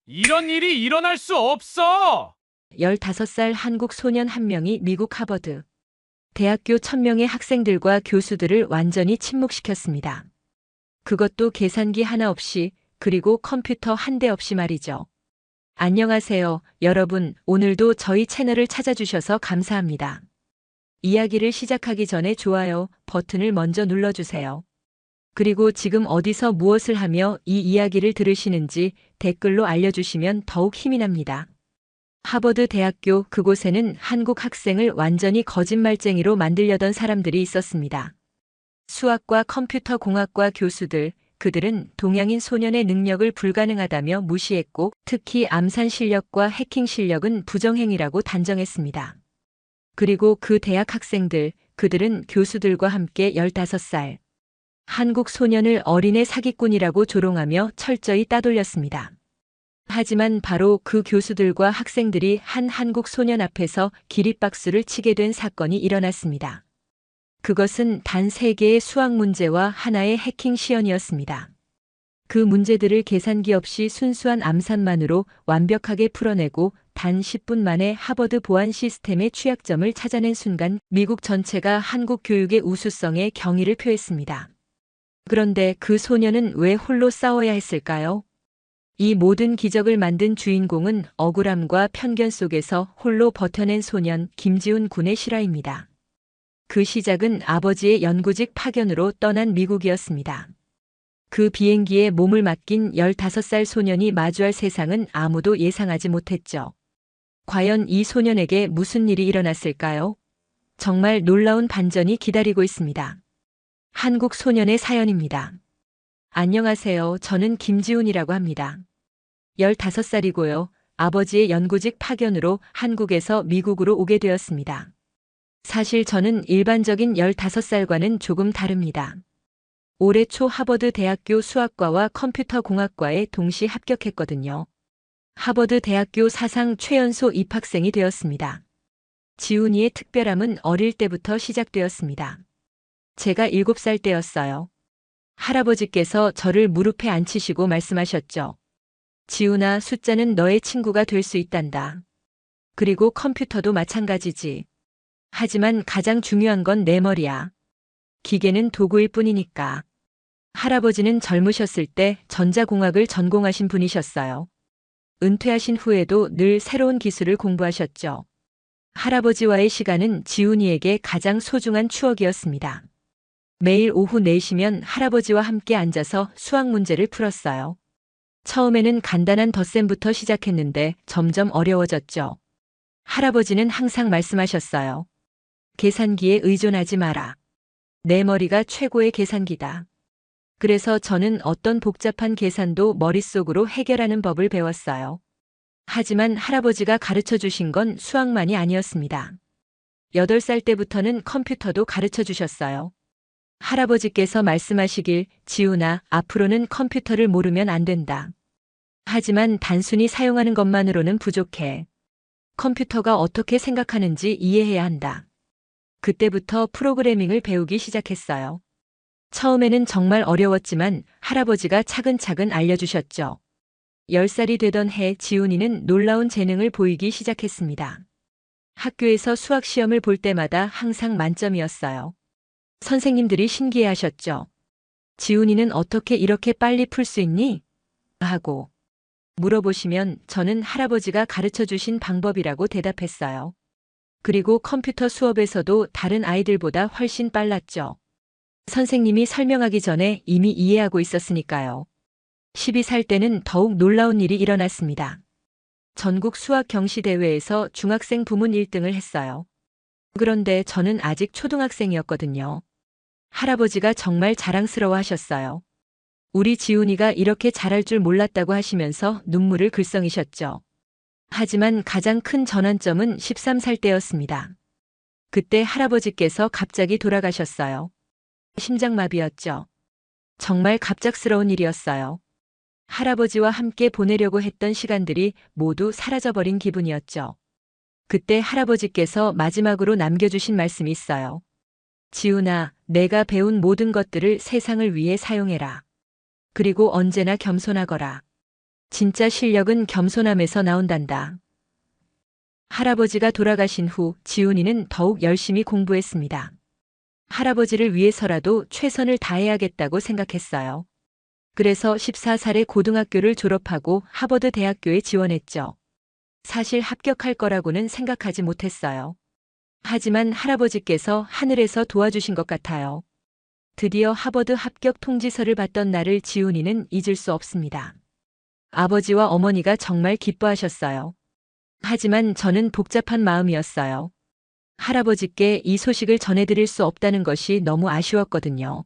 이런 일이 일어날 수 없어! 15살 한국 소년 한 명이 미국 하버드 대학교 1000명의 학생들과 교수들을 완전히 침묵시켰습니다. 그것도 계산기 하나 없이, 그리고 컴퓨터 한 대 없이 말이죠. 안녕하세요, 여러분. 오늘도 저희 채널을 찾아주셔서 감사합니다. 이야기를 시작하기 전에 좋아요 버튼을 먼저 눌러주세요. 그리고 지금 어디서 무엇을 하며 이 이야기를 들으시는지 댓글로 알려주시면 더욱 힘이 납니다. 하버드 대학교, 그곳에는 한국 학생을 완전히 거짓말쟁이로 만들려던 사람들이 있었습니다. 수학과 컴퓨터 공학과 교수들, 그들은 동양인 소년의 능력을 불가능하다며 무시했고, 특히 암산 실력과 해킹 실력은 부정행위라고 단정했습니다. 그리고 그 대학 학생들, 그들은 교수들과 함께 15살 한국 소년을 어린애 사기꾼이라고 조롱하며 철저히 따돌렸습니다. 하지만 바로 그 교수들과 학생들이 한 한국 소년 앞에서 기립박수를 치게 된 사건이 일어났습니다. 그것은 단 3개의 수학 문제와 하나의 해킹 시연이었습니다. 그 문제들을 계산기 없이 순수한 암산만으로 완벽하게 풀어내고 단 10분 만에 하버드 보안 시스템의 취약점을 찾아낸 순간 미국 전체가 한국 교육의 우수성에 경의를 표했습니다. 그런데 그 소년은 왜 홀로 싸워야 했을까요? 이 모든 기적을 만든 주인공은 억울함과 편견 속에서 홀로 버텨낸 소년 김지훈 군의 실화입니다. 그 시작은 아버지의 연구직 파견으로 떠난 미국이었습니다. 그 비행기에 몸을 맡긴 15살 소년이 마주할 세상은 아무도 예상하지 못했죠. 과연 이 소년에게 무슨 일이 일어났을까요? 정말 놀라운 반전이 기다리고 있습니다. 한국 소년의 사연입니다. 안녕하세요. 저는 김지훈이라고 합니다. 15살이고요. 아버지의 연구직 파견으로 한국에서 미국으로 오게 되었습니다. 사실 저는 일반적인 15살과는 조금 다릅니다. 올해 초 하버드 대학교 수학과와 컴퓨터 공학과에 동시 합격했거든요. 하버드 대학교 사상 최연소 입학생이 되었습니다. 지훈이의 특별함은 어릴 때부터 시작되었습니다. 제가 7살 때였어요. 할아버지께서 저를 무릎에 앉히시고 말씀하셨죠. 지훈아, 숫자는 너의 친구가 될 수 있단다. 그리고 컴퓨터도 마찬가지지. 하지만 가장 중요한 건 내 머리야. 기계는 도구일 뿐이니까. 할아버지는 젊으셨을 때 전자공학을 전공하신 분이셨어요. 은퇴하신 후에도 늘 새로운 기술을 공부하셨죠. 할아버지와의 시간은 지훈이에게 가장 소중한 추억이었습니다. 매일 오후 4시면 할아버지와 함께 앉아서 수학 문제를 풀었어요. 처음에는 간단한 덧셈부터 시작했는데 점점 어려워졌죠. 할아버지는 항상 말씀하셨어요. 계산기에 의존하지 마라. 내 머리가 최고의 계산기다. 그래서 저는 어떤 복잡한 계산도 머릿속으로 해결하는 법을 배웠어요. 하지만 할아버지가 가르쳐 주신 건 수학만이 아니었습니다. 8살 때부터는 컴퓨터도 가르쳐 주셨어요. 할아버지께서 말씀하시길, 지훈아, 앞으로는 컴퓨터를 모르면 안 된다. 하지만 단순히 사용하는 것만으로는 부족해. 컴퓨터가 어떻게 생각하는지 이해해야 한다. 그때부터 프로그래밍을 배우기 시작했어요. 처음에는 정말 어려웠지만 할아버지가 차근차근 알려주셨죠. 10살이 되던 해 지훈이는 놀라운 재능을 보이기 시작했습니다. 학교에서 수학 시험을 볼 때마다 항상 만점이었어요. 선생님들이 신기해하셨죠. 지훈이는 어떻게 이렇게 빨리 풀 수 있니? 하고 물어보시면 저는 할아버지가 가르쳐 주신 방법이라고 대답했어요. 그리고 컴퓨터 수업에서도 다른 아이들보다 훨씬 빨랐죠. 선생님이 설명하기 전에 이미 이해하고 있었으니까요. 12살 때는 더욱 놀라운 일이 일어났습니다. 전국 수학 경시 대회에서 중학생 부문 1등을 했어요. 그런데 저는 아직 초등학생이었거든요. 할아버지가 정말 자랑스러워 하셨어요. 우리 지훈이가 이렇게 잘할 줄 몰랐다고 하시면서 눈물을 글썽이셨죠. 하지만 가장 큰 전환점은 13살 때였습니다. 그때 할아버지께서 갑자기 돌아가셨어요. 심장마비였죠. 정말 갑작스러운 일이었어요. 할아버지와 함께 보내려고 했던 시간들이 모두 사라져버린 기분이었죠. 그때 할아버지께서 마지막으로 남겨주신 말씀이 있어요. 지훈아, 내가 배운 모든 것들을 세상을 위해 사용해라. 그리고 언제나 겸손하거라. 진짜 실력은 겸손함에서 나온단다. 할아버지가 돌아가신 후 지훈이는 더욱 열심히 공부했습니다. 할아버지를 위해서라도 최선을 다해야겠다고 생각했어요. 그래서 14살에 고등학교를 졸업하고 하버드 대학교에 지원했죠. 사실 합격할 거라고는 생각하지 못했어요. 하지만 할아버지께서 하늘에서 도와주신 것 같아요. 드디어 하버드 합격 통지서를 받던 날을 지훈이는 잊을 수 없습니다. 아버지와 어머니가 정말 기뻐하셨어요. 하지만 저는 복잡한 마음이었어요. 할아버지께 이 소식을 전해드릴 수 없다는 것이 너무 아쉬웠거든요.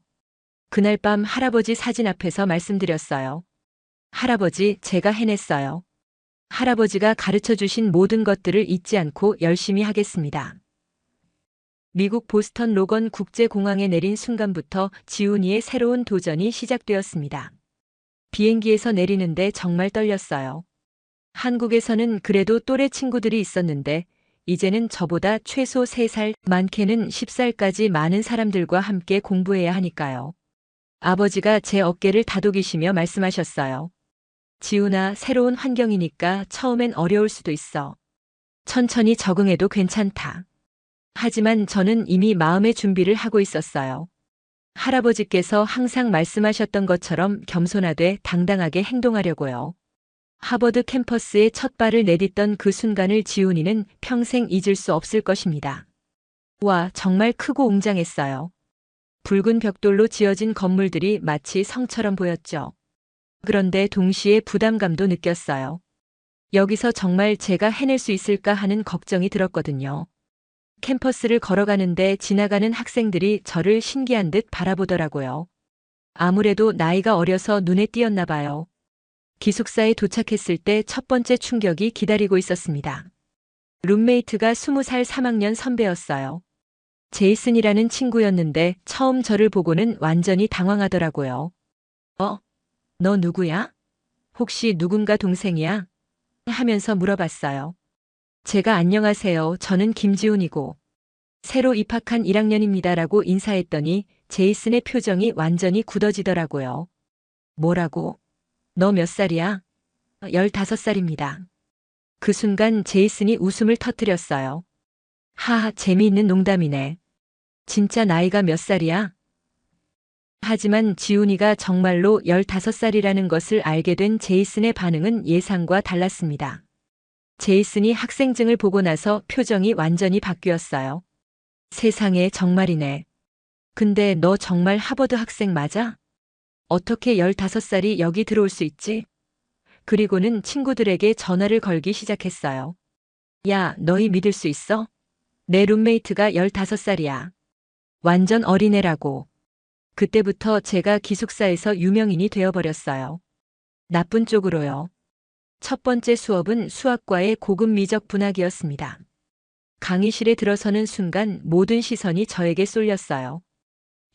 그날 밤 할아버지 사진 앞에서 말씀드렸어요. 할아버지, 제가 해냈어요. 할아버지가 가르쳐 주신 모든 것들을 잊지 않고 열심히 하겠습니다. 미국 보스턴 로건 국제공항에 내린 순간부터 지훈이의 새로운 도전이 시작되었습니다. 비행기에서 내리는데 정말 떨렸어요. 한국에서는 그래도 또래 친구들이 있었는데 이제는 저보다 최소 3살, 많게는 10살까지 많은 사람들과 함께 공부해야 하니까요. 아버지가 제 어깨를 다독이시며 말씀하셨어요. 지훈아, 새로운 환경이니까 처음엔 어려울 수도 있어. 천천히 적응해도 괜찮다. 하지만 저는 이미 마음의 준비를 하고 있었어요. 할아버지께서 항상 말씀하셨던 것처럼 겸손하되 당당하게 행동하려고요. 하버드 캠퍼스에 첫 발을 내딛던 그 순간을 지훈이는 평생 잊을 수 없을 것입니다. 와, 정말 크고 웅장했어요. 붉은 벽돌로 지어진 건물들이 마치 성처럼 보였죠. 그런데 동시에 부담감도 느꼈어요. 여기서 정말 제가 해낼 수 있을까 하는 걱정이 들었거든요. 캠퍼스를 걸어가는데 지나가는 학생들이 저를 신기한 듯 바라보더라고요. 아무래도 나이가 어려서 눈에 띄었나 봐요. 기숙사에 도착했을 때 첫 번째 충격이 기다리고 있었습니다. 룸메이트가 20살 3학년 선배였어요. 제이슨이라는 친구였는데 처음 저를 보고는 완전히 당황하더라고요. 너 누구야? 혹시 누군가 동생이야? 하면서 물어봤어요. 제가 안녕하세요. 저는 김지훈이고 새로 입학한 1학년입니다라고 인사했더니 제이슨의 표정이 완전히 굳어지더라고요. 뭐라고? 너 몇 살이야? 15살입니다. 그 순간 제이슨이 웃음을 터뜨렸어요. 하하, 재미있는 농담이네. 진짜 나이가 몇 살이야? 하지만 지훈이가 정말로 15살이라는 것을 알게 된 제이슨의 반응은 예상과 달랐습니다. 제이슨이 학생증을 보고 나서 표정이 완전히 바뀌었어요. 세상에, 정말이네. 근데 너 정말 하버드 학생 맞아? 어떻게 15살이 여기 들어올 수 있지? 그리고는 친구들에게 전화를 걸기 시작했어요. 야, 너희 믿을 수 있어? 내 룸메이트가 15살이야. 완전 어린애라고. 그때부터 제가 기숙사에서 유명인이 되어버렸어요. 나쁜 쪽으로요. 첫 번째 수업은 수학과의 고급 미적 분학이었습니다. 강의실에 들어서는 순간 모든 시선이 저에게 쏠렸어요.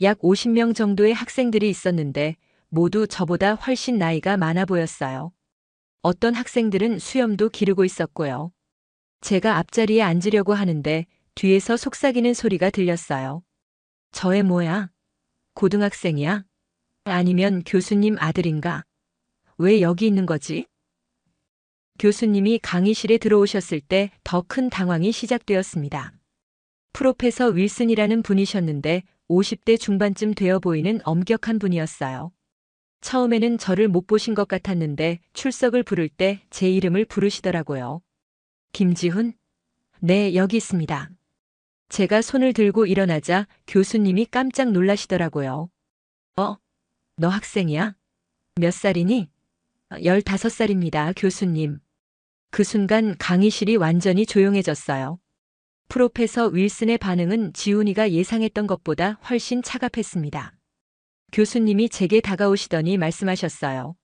약 50명 정도의 학생들이 있었는데 모두 저보다 훨씬 나이가 많아 보였어요. 어떤 학생들은 수염도 기르고 있었고요. 제가 앞자리에 앉으려고 하는데 뒤에서 속삭이는 소리가 들렸어요. 저애 뭐야? 고등학생이야? 아니면 교수님 아들인가? 왜 여기 있는 거지? 교수님이 강의실에 들어오셨을 때 더 큰 당황이 시작되었습니다. 프로페서 윌슨이라는 분이셨는데 50대 중반쯤 되어 보이는 엄격한 분이었어요. 처음에는 저를 못 보신 것 같았는데 출석을 부를 때 제 이름을 부르시더라고요. 김지훈? 네, 여기 있습니다. 제가 손을 들고 일어나자 교수님이 깜짝 놀라시더라고요. 너 학생이야? 몇 살이니? 15살입니다, 교수님. 그 순간 강의실이 완전히 조용해졌어요. 프로페서 윌슨의 반응은 지훈이가 예상했던 것보다 훨씬 차갑했습니다. 교수님이 제게 다가오시더니 말씀하셨어요.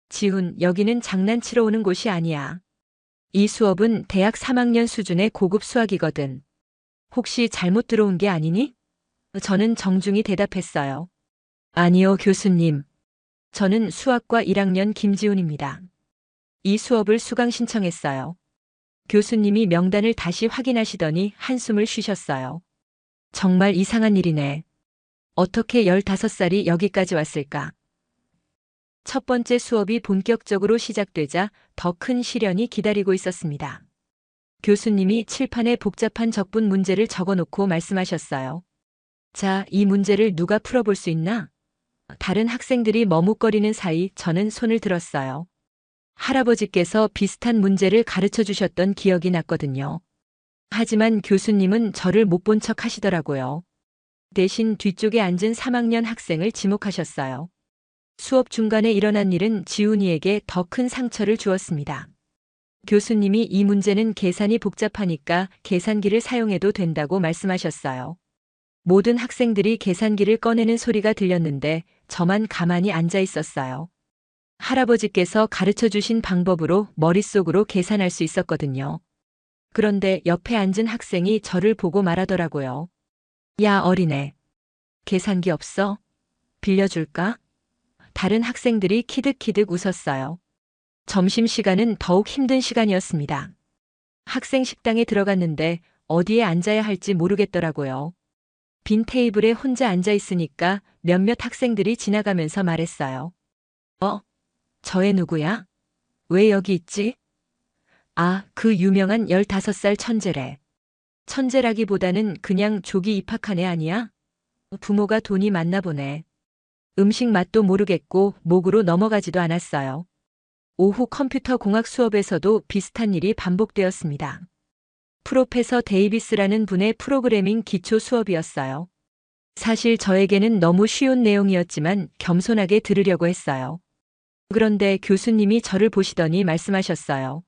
지훈, 여기는 장난치러 오는 곳이 아니야. 이 수업은 대학 3학년 수준의 고급 수학이거든. 혹시 잘못 들어온 게 아니니? 저는 정중히 대답했어요. 아니요, 교수님. 저는 수학과 1학년 김지훈입니다. 이 수업을 수강 신청했어요. 교수님이 명단을 다시 확인하시더니 한숨을 쉬셨어요. 정말 이상한 일이네. 어떻게 15살이 여기까지 왔을까? 첫 번째 수업이 본격적으로 시작되자 더 큰 시련이 기다리고 있었습니다. 교수님이 칠판에 복잡한 적분 문제를 적어놓고 말씀하셨어요. 자, 이 문제를 누가 풀어볼 수 있나? 다른 학생들이 머뭇거리는 사이 저는 손을 들었어요. 할아버지께서 비슷한 문제를 가르쳐 주셨던 기억이 났거든요. 하지만 교수님은 저를 못 본 척 하시더라고요. 대신 뒤쪽에 앉은 3학년 학생을 지목하셨어요. 수업 중간에 일어난 일은 지훈이에게 더 큰 상처를 주었습니다. 교수님이 이 문제는 계산이 복잡하니까 계산기를 사용해도 된다고 말씀하셨어요. 모든 학생들이 계산기를 꺼내는 소리가 들렸는데 저만 가만히 앉아 있었어요. 할아버지께서 가르쳐 주신 방법으로 머릿속으로 계산할 수 있었거든요. 그런데 옆에 앉은 학생이 저를 보고 말하더라고요. 야, 어린애. 계산기 없어? 빌려줄까? 다른 학생들이 키득키득 웃었어요. 점심시간은 더욱 힘든 시간이었습니다. 학생 식당에 들어갔는데 어디에 앉아야 할지 모르겠더라고요. 빈 테이블에 혼자 앉아 있으니까 몇몇 학생들이 지나가면서 말했어요. 저 애 누구야? 왜 여기 있지? 아, 그 유명한 15살 천재래. 천재라기보다는 그냥 조기 입학한 애 아니야? 부모가 돈이 많나 보네. 음식 맛도 모르겠고 목으로 넘어가지도 않았어요. 오후 컴퓨터 공학 수업에서도 비슷한 일이 반복되었습니다. 프로페서 데이비스라는 분의 프로그래밍 기초 수업이었어요. 사실 저에게는 너무 쉬운 내용이었지만 겸손하게 들으려고 했어요. 그런데 교수님이 저를 보시더니 말씀하셨어요.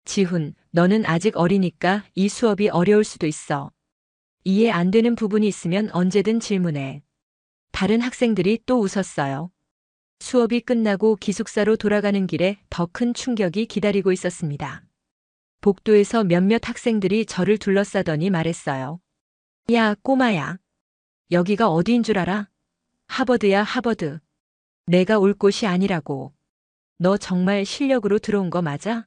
지훈, 너는 아직 어리니까 이 수업이 어려울 수도 있어. 이해 안 되는 부분이 있으면 언제든 질문해. 다른 학생들이 또 웃었어요. 수업이 끝나고 기숙사로 돌아가는 길에 더 큰 충격이 기다리고 있었습니다. 복도에서 몇몇 학생들이 저를 둘러싸더니 말했어요. 야, 꼬마야. 여기가 어디인 줄 알아? 하버드야, 하버드. 내가 올 곳이 아니라고. 너 정말 실력으로 들어온 거 맞아?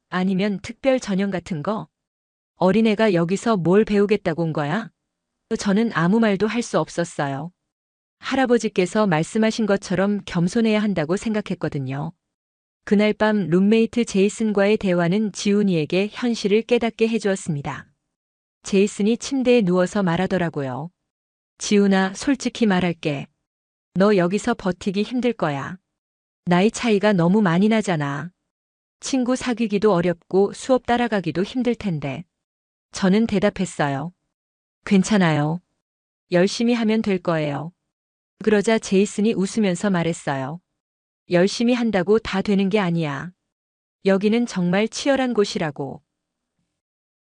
아니면 특별 전형 같은 거? 어린애가 여기서 뭘 배우겠다고 온 거야? 저는 아무 말도 할 수 없었어요. 할아버지께서 말씀하신 것처럼 겸손해야 한다고 생각했거든요. 그날 밤 룸메이트 제이슨과의 대화는 지훈이에게 현실을 깨닫게 해주었습니다. 제이슨이 침대에 누워서 말하더라고요. 지훈아, 솔직히 말할게. 너 여기서 버티기 힘들 거야. 나이 차이가 너무 많이 나잖아. 친구 사귀기도 어렵고 수업 따라가기도 힘들 텐데. 저는 대답했어요. 괜찮아요. 열심히 하면 될 거예요. 그러자 제이슨이 웃으면서 말했어요. 열심히 한다고 다 되는 게 아니야. 여기는 정말 치열한 곳이라고.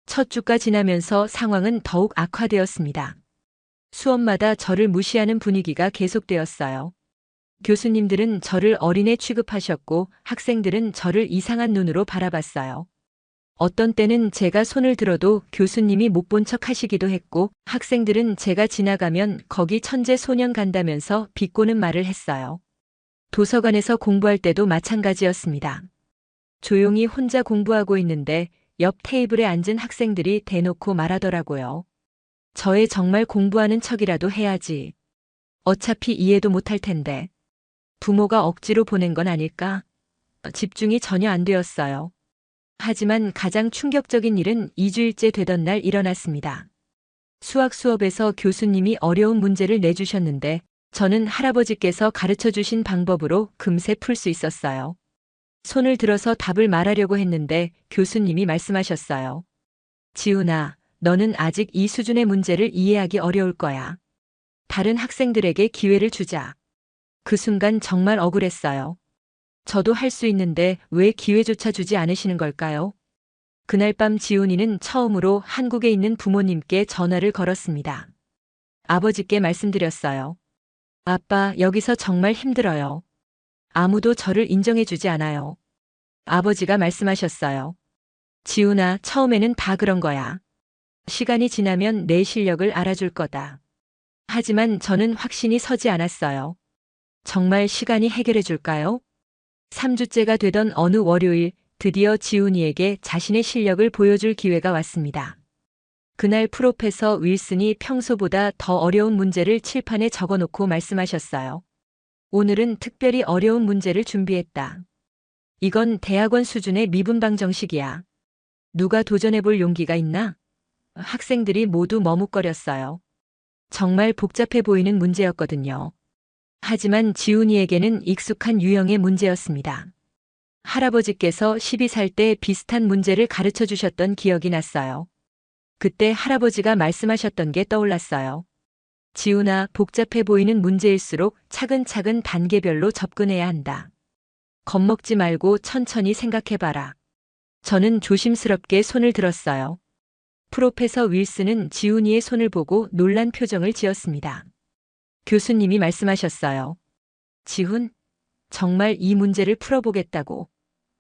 첫 주가 지나면서 상황은 더욱 악화되었습니다. 수업마다 저를 무시하는 분위기가 계속되었어요. 교수님들은 저를 어린애 취급하셨고 학생들은 저를 이상한 눈으로 바라봤어요. 어떤 때는 제가 손을 들어도 교수님이 못 본 척 하시기도 했고 학생들은 제가 지나가면 거기 천재 소년 간다면서 비꼬는 말을 했어요. 도서관에서 공부할 때도 마찬가지였습니다. 조용히 혼자 공부하고 있는데 옆 테이블에 앉은 학생들이 대놓고 말하더라고요. 저애 정말 공부하는 척이라도 해야지. 어차피 이해도 못할 텐데. 부모가 억지로 보낸 건 아닐까? 집중이 전혀 안 되었어요. 하지만 가장 충격적인 일은 2주일째 되던 날 일어났습니다. 수학 수업에서 교수님이 어려운 문제를 내주셨는데 저는 할아버지께서 가르쳐 주신 방법으로 금세 풀 수 있었어요. 손을 들어서 답을 말하려고 했는데 교수님이 말씀하셨어요. 지훈아, 너는 아직 이 수준의 문제를 이해하기 어려울 거야. 다른 학생들에게 기회를 주자. 그 순간 정말 억울했어요. 저도 할 수 있는데 왜 기회조차 주지 않으시는 걸까요? 그날 밤 지훈이는 처음으로 한국에 있는 부모님께 전화를 걸었습니다. 아버지께 말씀드렸어요. 아빠, 여기서 정말 힘들어요. 아무도 저를 인정해주지 않아요. 아버지가 말씀하셨어요. 지훈아, 처음에는 다 그런 거야. 시간이 지나면 내 실력을 알아줄 거다. 하지만 저는 확신이 서지 않았어요. 정말 시간이 해결해 줄까요? 3주째가 되던 어느 월요일, 드디어 지훈이에게 자신의 실력을 보여줄 기회가 왔습니다. 그날 프로페서 윌슨이 평소보다 더 어려운 문제를 칠판에 적어놓고 말씀하셨어요. 오늘은 특별히 어려운 문제를 준비했다. 이건 대학원 수준의 미분방 정식이야. 누가 도전해볼 용기가 있나? 학생들이 모두 머뭇거렸어요. 정말 복잡해 보이는 문제였거든요. 하지만 지훈이에게는 익숙한 유형의 문제였습니다. 할아버지께서 12살 때 비슷한 문제를 가르쳐 주셨던 기억이 났어요. 그때 할아버지가 말씀하셨던 게 떠올랐어요. 지훈아, 복잡해 보이는 문제일수록 차근차근 단계별로 접근해야 한다. 겁먹지 말고 천천히 생각해봐라. 저는 조심스럽게 손을 들었어요. 프로페서 윌슨은 지훈이의 손을 보고 놀란 표정을 지었습니다. 교수님이 말씀하셨어요. 지훈, 정말 이 문제를 풀어보겠다고.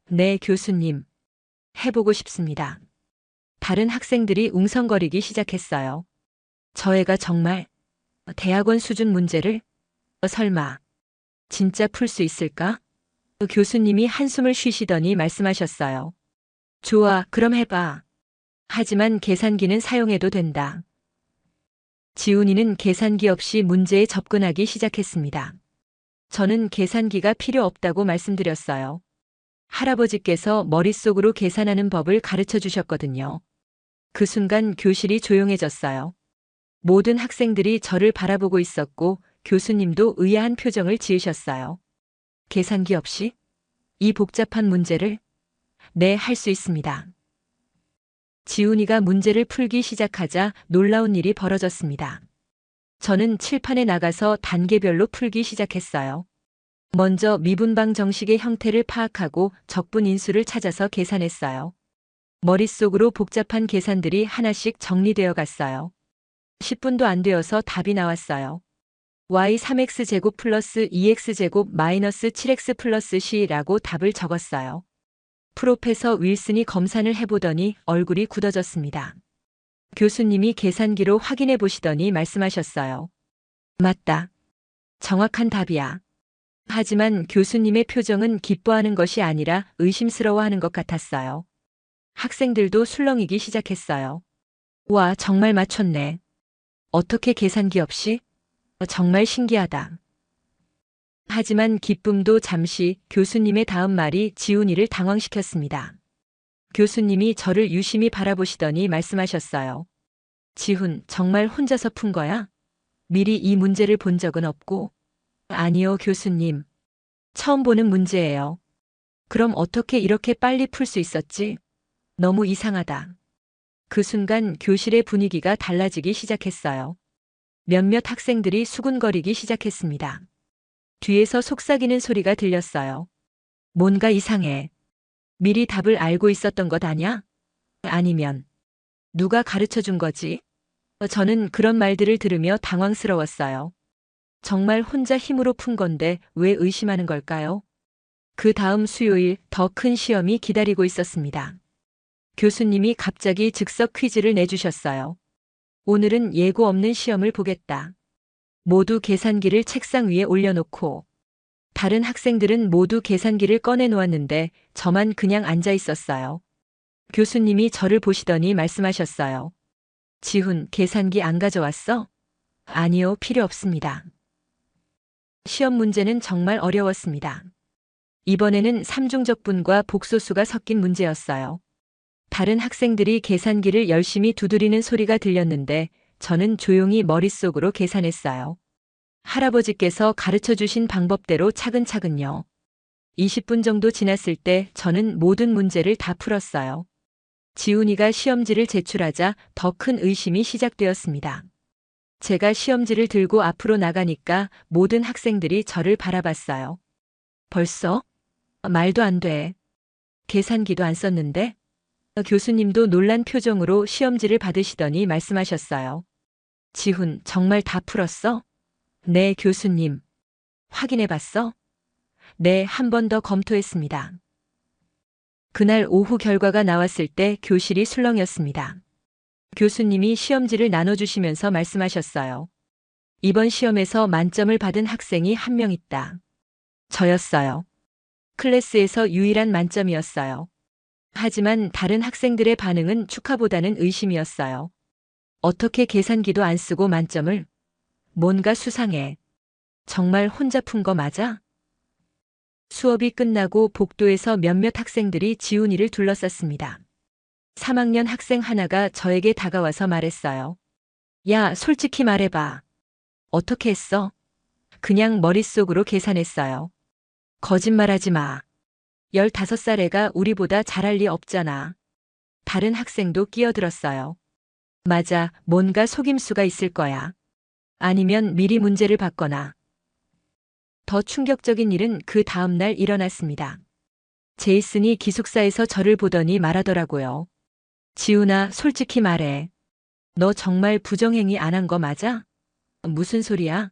네, 교수님. 해보고 싶습니다. 다른 학생들이 웅성거리기 시작했어요. 저 애가 정말 대학원 수준 문제를? 설마 진짜 풀 수 있을까? 교수님이 한숨을 쉬시더니 말씀하셨어요. 좋아, 그럼 해봐. 하지만 계산기는 사용해도 된다. 지훈이는 계산기 없이 문제에 접근하기 시작했습니다. 저는 계산기가 필요 없다고 말씀드렸어요. 할아버지께서 머릿속으로 계산하는 법을 가르쳐 주셨거든요. 그 순간 교실이 조용해졌어요. 모든 학생들이 저를 바라보고 있었고 교수님도 의아한 표정을 지으셨어요. 계산기 없이? 이 복잡한 문제를? 네, 할 수 있습니다. 지훈이가 문제를 풀기 시작하자 놀라운 일이 벌어졌습니다. 저는 칠판에 나가서 단계별로 풀기 시작했어요. 먼저 미분방 정식의 형태를 파악하고 적분 인수를 찾아서 계산했어요. 머릿속으로 복잡한 계산들이 하나씩 정리되어 갔어요. 10분도 안 되어서 답이 나왔어요. y 3x제곱 플러스 2x제곱 마이너스 7x 플러스 c라고 답을 적었어요. 프로페서 윌슨이 검산을 해보더니 얼굴이 굳어졌습니다. 교수님이 계산기로 확인해 보시더니 말씀하셨어요. 맞다. 정확한 답이야. 하지만 교수님의 표정은 기뻐하는 것이 아니라 의심스러워하는 것 같았어요. 학생들도 술렁이기 시작했어요. 와, 정말 맞췄네. 어떻게 계산기 없이? 정말 신기하다. 하지만 기쁨도 잠시 교수님의 다음 말이 지훈이를 당황시켰습니다. 교수님이 저를 유심히 바라보시더니 말씀하셨어요. 지훈, 정말 혼자서 푼 거야? 미리 이 문제를 본 적은 없고? 아니요, 교수님. 처음 보는 문제예요. 그럼 어떻게 이렇게 빨리 풀 수 있었지? 너무 이상하다. 그 순간 교실의 분위기가 달라지기 시작했어요. 몇몇 학생들이 수군거리기 시작했습니다. 뒤에서 속삭이는 소리가 들렸어요. 뭔가 이상해. 미리 답을 알고 있었던 것 아냐? 아니면 누가 가르쳐 준 거지? 저는 그런 말들을 들으며 당황스러웠어요. 정말 혼자 힘으로 푼 건데 왜 의심하는 걸까요? 그 다음 수요일 더 큰 시험이 기다리고 있었습니다. 교수님이 갑자기 즉석 퀴즈를 내주셨어요. 오늘은 예고 없는 시험을 보겠다. 모두 계산기를 책상 위에 올려놓고 다른 학생들은 모두 계산기를 꺼내 놓았는데 저만 그냥 앉아 있었어요. 교수님이 저를 보시더니 말씀하셨어요. 지훈, 계산기 안 가져왔어? 아니요, 필요 없습니다. 시험 문제는 정말 어려웠습니다. 이번에는 삼중적분과 복소수가 섞인 문제였어요. 다른 학생들이 계산기를 열심히 두드리는 소리가 들렸는데 저는 조용히 머릿속으로 계산했어요. 할아버지께서 가르쳐 주신 방법대로 차근차근요. 20분 정도 지났을 때 저는 모든 문제를 다 풀었어요. 지훈이가 시험지를 제출하자 더 큰 의심이 시작되었습니다. 제가 시험지를 들고 앞으로 나가니까 모든 학생들이 저를 바라봤어요. 벌써? 말도 안 돼. 계산기도 안 썼는데? 교수님도 놀란 표정으로 시험지를 받으시더니 말씀하셨어요. 지훈, 정말 다 풀었어? 네, 교수님. 확인해 봤어? 네, 한 번 더 검토했습니다. 그날 오후 결과가 나왔을 때 교실이 술렁였습니다. 교수님이 시험지를 나눠주시면서 말씀하셨어요. 이번 시험에서 만점을 받은 학생이 한 명 있다. 저였어요. 클래스에서 유일한 만점이었어요. 하지만 다른 학생들의 반응은 축하보다는 의심이었어요. 어떻게 계산기도 안 쓰고 만점을? 뭔가 수상해. 정말 혼자 푼 거 맞아? 수업이 끝나고 복도에서 몇몇 학생들이 지훈이를 둘러쌌습니다. 3학년 학생 하나가 저에게 다가와서 말했어요. 야, 솔직히 말해봐. 어떻게 했어? 그냥 머릿속으로 계산했어요. 거짓말하지 마. 15살 애가 우리보다 잘할 리 없잖아. 다른 학생도 끼어들었어요. 맞아, 뭔가 속임수가 있을 거야. 아니면 미리 문제를 봤거나. 더 충격적인 일은 그 다음 날 일어났습니다. 제이슨이 기숙사에서 저를 보더니 말하더라고요. 지훈아, 솔직히 말해. 너 정말 부정행위 안 한 거 맞아? 무슨 소리야?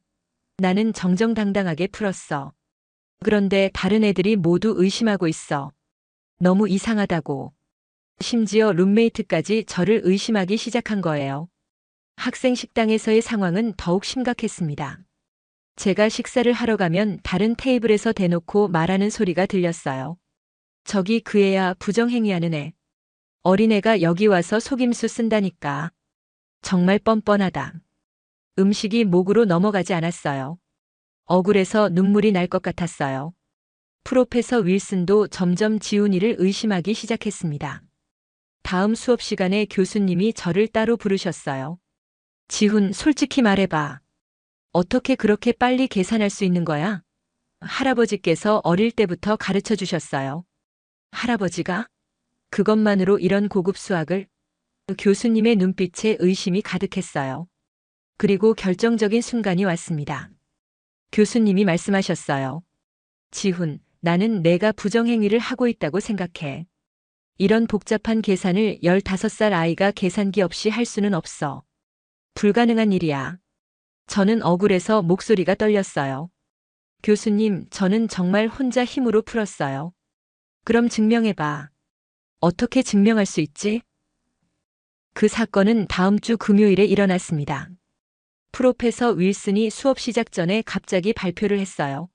나는 정정당당하게 풀었어. 그런데 다른 애들이 모두 의심하고 있어. 너무 이상하다고. 심지어 룸메이트까지 저를 의심하기 시작한 거예요. 학생 식당에서의 상황은 더욱 심각했습니다. 제가 식사를 하러 가면 다른 테이블에서 대놓고 말하는 소리가 들렸어요. 저기 그 애야, 부정행위하는 애. 어린애가 여기 와서 속임수 쓴다니까. 정말 뻔뻔하다. 음식이 목으로 넘어가지 않았어요. 억울해서 눈물이 날 것 같았어요. 프로페서 윌슨도 점점 지훈이를 의심하기 시작했습니다. 다음 수업 시간에 교수님이 저를 따로 부르셨어요. 지훈, 솔직히 말해봐. 어떻게 그렇게 빨리 계산할 수 있는 거야? 할아버지께서 어릴 때부터 가르쳐 주셨어요. 할아버지가? 그것만으로 이런 고급 수학을? 교수님의 눈빛에 의심이 가득했어요. 그리고 결정적인 순간이 왔습니다. 교수님이 말씀하셨어요. 지훈, 나는 내가 부정행위를 하고 있다고 생각해. 이런 복잡한 계산을 15살 아이가 계산기 없이 할 수는 없어. 불가능한 일이야. 저는 억울해서 목소리가 떨렸어요. 교수님, 저는 정말 혼자 힘으로 풀었어요. 그럼 증명해봐. 어떻게 증명할 수 있지? 그 사건은 다음 주 금요일에 일어났습니다. 프로페서 윌슨이 수업 시작 전에 갑자기 발표를 했어요.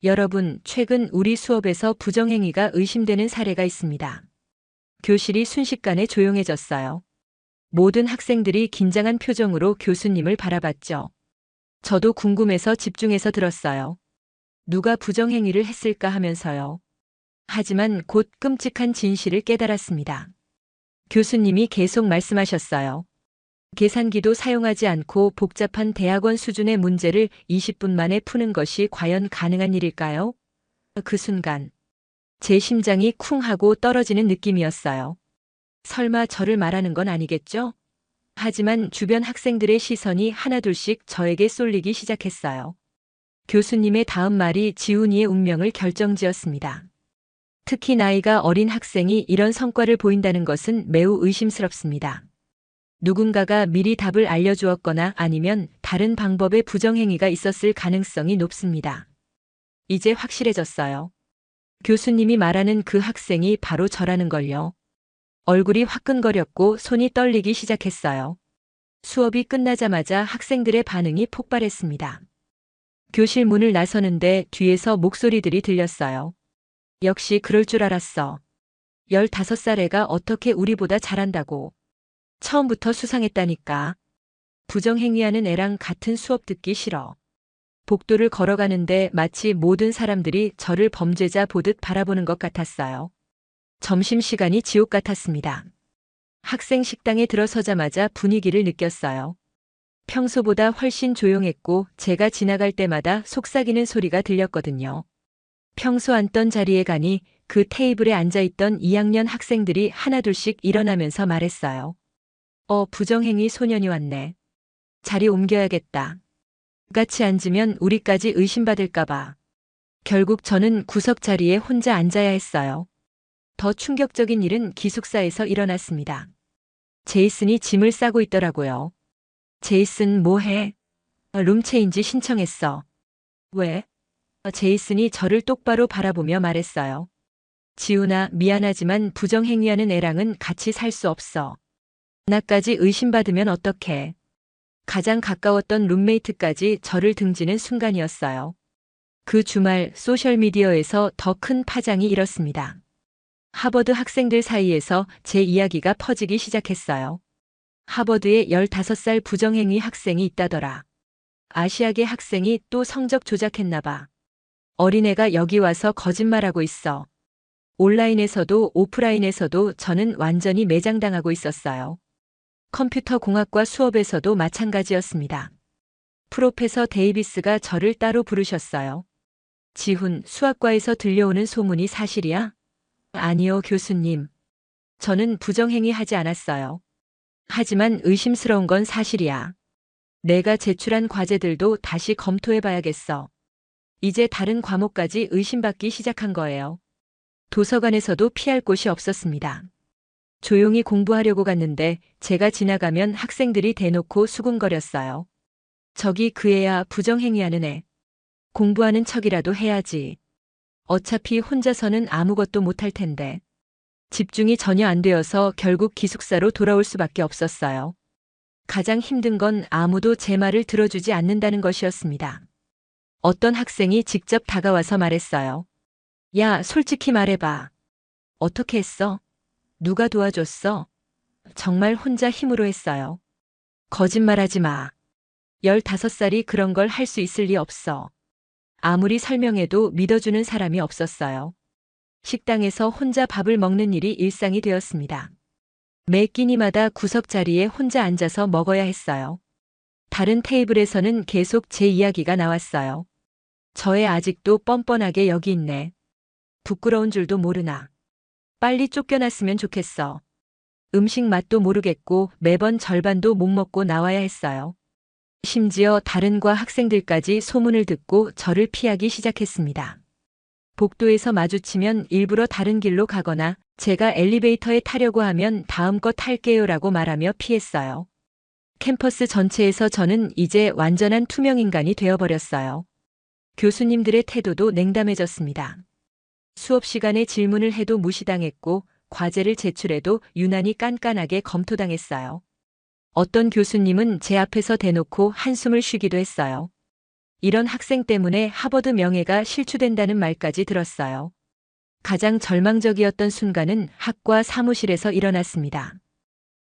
여러분, 최근 우리 수업에서 부정행위가 의심되는 사례가 있습니다. 교실이 순식간에 조용해졌어요. 모든 학생들이 긴장한 표정으로 교수님을 바라봤죠. 저도 궁금해서 집중해서 들었어요. 누가 부정행위를 했을까 하면서요. 하지만 곧 끔찍한 진실을 깨달았습니다. 교수님이 계속 말씀하셨어요. 계산기도 사용하지 않고 복잡한 대학원 수준의 문제를 20분 만에 푸는 것이 과연 가능한 일일까요? 그 순간 제 심장이 쿵 하고 떨어지는 느낌이었어요. 설마 저를 말하는 건 아니겠죠? 하지만 주변 학생들의 시선이 하나둘씩 저에게 쏠리기 시작했어요. 교수님의 다음 말이 지훈이의 운명을 결정지었습니다. 특히 나이가 어린 학생이 이런 성과를 보인다는 것은 매우 의심스럽습니다. 누군가가 미리 답을 알려주었거나 아니면 다른 방법의 부정행위가 있었을 가능성이 높습니다. 이제 확실해졌어요. 교수님이 말하는 그 학생이 바로 저라는 걸요. 얼굴이 화끈거렸고 손이 떨리기 시작했어요. 수업이 끝나자마자 학생들의 반응이 폭발했습니다. 교실 문을 나서는데 뒤에서 목소리들이 들렸어요. 역시 그럴 줄 알았어. 15살 애가 어떻게 우리보다 잘한다고. 처음부터 수상했다니까. 부정행위하는 애랑 같은 수업 듣기 싫어. 복도를 걸어가는데 마치 모든 사람들이 저를 범죄자 보듯 바라보는 것 같았어요. 점심시간이 지옥 같았습니다. 학생 식당에 들어서자마자 분위기를 느꼈어요. 평소보다 훨씬 조용했고 제가 지나갈 때마다 속삭이는 소리가 들렸거든요. 평소 앉던 자리에 가니 그 테이블에 앉아있던 2학년 학생들이 하나둘씩 일어나면서 말했어요. 부정행위 소년이 왔네. 자리 옮겨야겠다. 같이 앉으면 우리까지 의심받을까봐. 결국 저는 구석 자리에 혼자 앉아야 했어요. 더 충격적인 일은 기숙사에서 일어났습니다. 제이슨이 짐을 싸고 있더라고요. 제이슨 뭐해? 룸체인지 신청했어. 왜? 제이슨이 저를 똑바로 바라보며 말했어요. 지훈아, 미안하지만 부정행위하는 애랑은 같이 살 수 없어. 나까지 의심받으면 어떡해. 가장 가까웠던 룸메이트까지 저를 등지는 순간이었어요. 그 주말 소셜미디어에서 더 큰 파장이 일었습니다. 하버드 학생들 사이에서 제 이야기가 퍼지기 시작했어요. 하버드에 15살 부정행위 학생이 있다더라. 아시아계 학생이 또 성적 조작했나 봐. 어린애가 여기 와서 거짓말하고 있어. 온라인에서도 오프라인에서도 저는 완전히 매장당하고 있었어요. 컴퓨터 공학과 수업에서도 마찬가지였습니다. 프로페서 데이비스가 저를 따로 부르셨어요. 지훈, 수학과에서 들려오는 소문이 사실이야? 아니요, 교수님. 저는 부정행위 하지 않았어요. 하지만 의심스러운 건 사실이야. 내가 제출한 과제들도 다시 검토해 봐야겠어. 이제 다른 과목까지 의심받기 시작한 거예요. 도서관에서도 피할 곳이 없었습니다. 조용히 공부하려고 갔는데 제가 지나가면 학생들이 대놓고 수군거렸어요. 저기 그 애야, 부정행위하는 애. 공부하는 척이라도 해야지. 어차피 혼자서는 아무것도 못할 텐데. 집중이 전혀 안 되어서 결국 기숙사로 돌아올 수밖에 없었어요. 가장 힘든 건 아무도 제 말을 들어주지 않는다는 것이었습니다. 어떤 학생이 직접 다가와서 말했어요. 야, 솔직히 말해봐. 어떻게 했어? 누가 도와줬어? 정말 혼자 힘으로 했어요. 거짓말하지 마. 15살이 그런 걸 할 수 있을 리 없어. 아무리 설명해도 믿어주는 사람이 없었어요. 식당에서 혼자 밥을 먹는 일이 일상이 되었습니다. 매 끼니마다 구석 자리에 혼자 앉아서 먹어야 했어요. 다른 테이블에서는 계속 제 이야기가 나왔어요. 저애 아직도 뻔뻔하게 여기 있네. 부끄러운 줄도 모르나. 빨리 쫓겨났으면 좋겠어. 음식 맛도 모르겠고 매번 절반도 못 먹고 나와야 했어요. 심지어 다른 과 학생들까지 소문을 듣고 저를 피하기 시작했습니다. 복도에서 마주치면 일부러 다른 길로 가거나 제가 엘리베이터에 타려고 하면 다음 거 탈게요라고 말하며 피했어요. 캠퍼스 전체에서 저는 이제 완전한 투명 인간이 되어버렸어요. 교수님들의 태도도 냉담해졌습니다. 수업 시간에 질문을 해도 무시당했고 과제를 제출해도 유난히 깐깐하게 검토당했어요. 어떤 교수님은 제 앞에서 대놓고 한숨을 쉬기도 했어요. 이런 학생 때문에 하버드 명예가 실추된다는 말까지 들었어요. 가장 절망적이었던 순간은 학과 사무실에서 일어났습니다.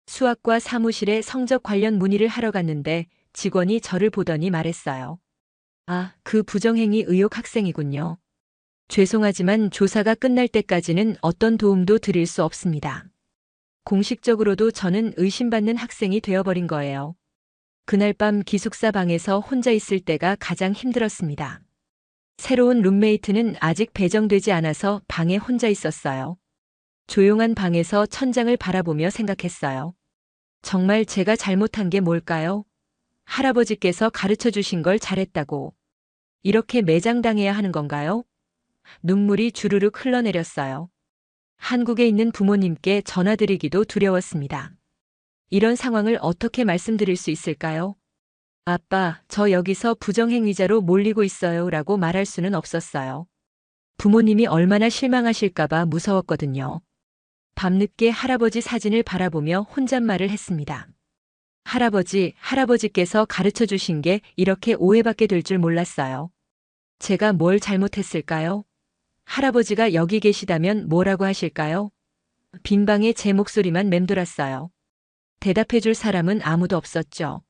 수학과 사무실에 성적 관련 문의를 하러 갔는데 직원이 저를 보더니 말했어요. 아, 그 부정행위 의혹 학생이군요. 죄송하지만 조사가 끝날 때까지는 어떤 도움도 드릴 수 없습니다. 공식적으로도 저는 의심받는 학생이 되어버린 거예요. 그날 밤 기숙사 방에서 혼자 있을 때가 가장 힘들었습니다. 새로운 룸메이트는 아직 배정되지 않아서 방에 혼자 있었어요. 조용한 방에서 천장을 바라보며 생각했어요. 정말 제가 잘못한 게 뭘까요? 할아버지께서 가르쳐 주신 걸 잘했다고. 이렇게 매장당해야 하는 건가요? 눈물이 주르륵 흘러내렸어요. 한국에 있는 부모님께 전화드리기도 두려웠습니다. 이런 상황을 어떻게 말씀드릴 수 있을까요? 아빠, 저 여기서 부정행위자로 몰리고 있어요 라고 말할 수는 없었어요. 부모님이 얼마나 실망하실까봐 무서웠거든요. 밤늦게 할아버지 사진을 바라보며 혼잣말을 했습니다. 할아버지께서 가르쳐 주신 게 이렇게 오해받게 될 줄 몰랐어요. 제가 뭘 잘못했을까요? 할아버지가 여기 계시다면 뭐라고 하실까요? 빈 방에 제 목소리만 맴돌았어요. 대답해 줄 사람은 아무도 없었죠.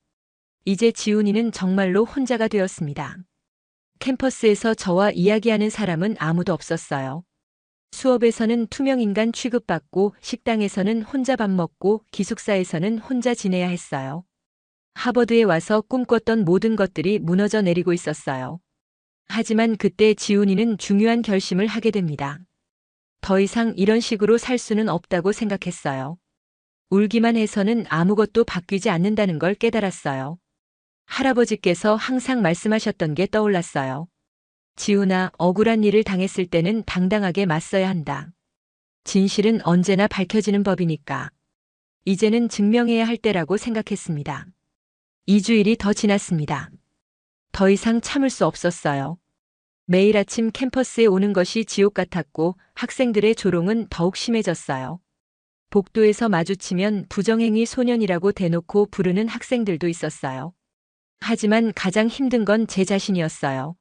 이제 지훈이는 정말로 혼자가 되었습니다. 캠퍼스에서 저와 이야기하는 사람은 아무도 없었어요. 수업에서는 투명인간 취급받고 식당에서는 혼자 밥 먹고 기숙사에서는 혼자 지내야 했어요. 하버드에 와서 꿈꿨던 모든 것들이 무너져 내리고 있었어요. 하지만 그때 지훈이는 중요한 결심을 하게 됩니다. 더 이상 이런 식으로 살 수는 없다고 생각했어요. 울기만 해서는 아무것도 바뀌지 않는다는 걸 깨달았어요. 할아버지께서 항상 말씀하셨던 게 떠올랐어요. 지훈아, 억울한 일을 당했을 때는 당당하게 맞서야 한다. 진실은 언제나 밝혀지는 법이니까. 이제는 증명해야 할 때라고 생각했습니다. 2주일이 더 지났습니다. 더 이상 참을 수 없었어요. 매일 아침 캠퍼스에 오는 것이 지옥 같았고 학생들의 조롱은 더욱 심해졌어요. 복도에서 마주치면 부정행위 소년이라고 대놓고 부르는 학생들도 있었어요. 하지만 가장 힘든 건 제 자신이었어요.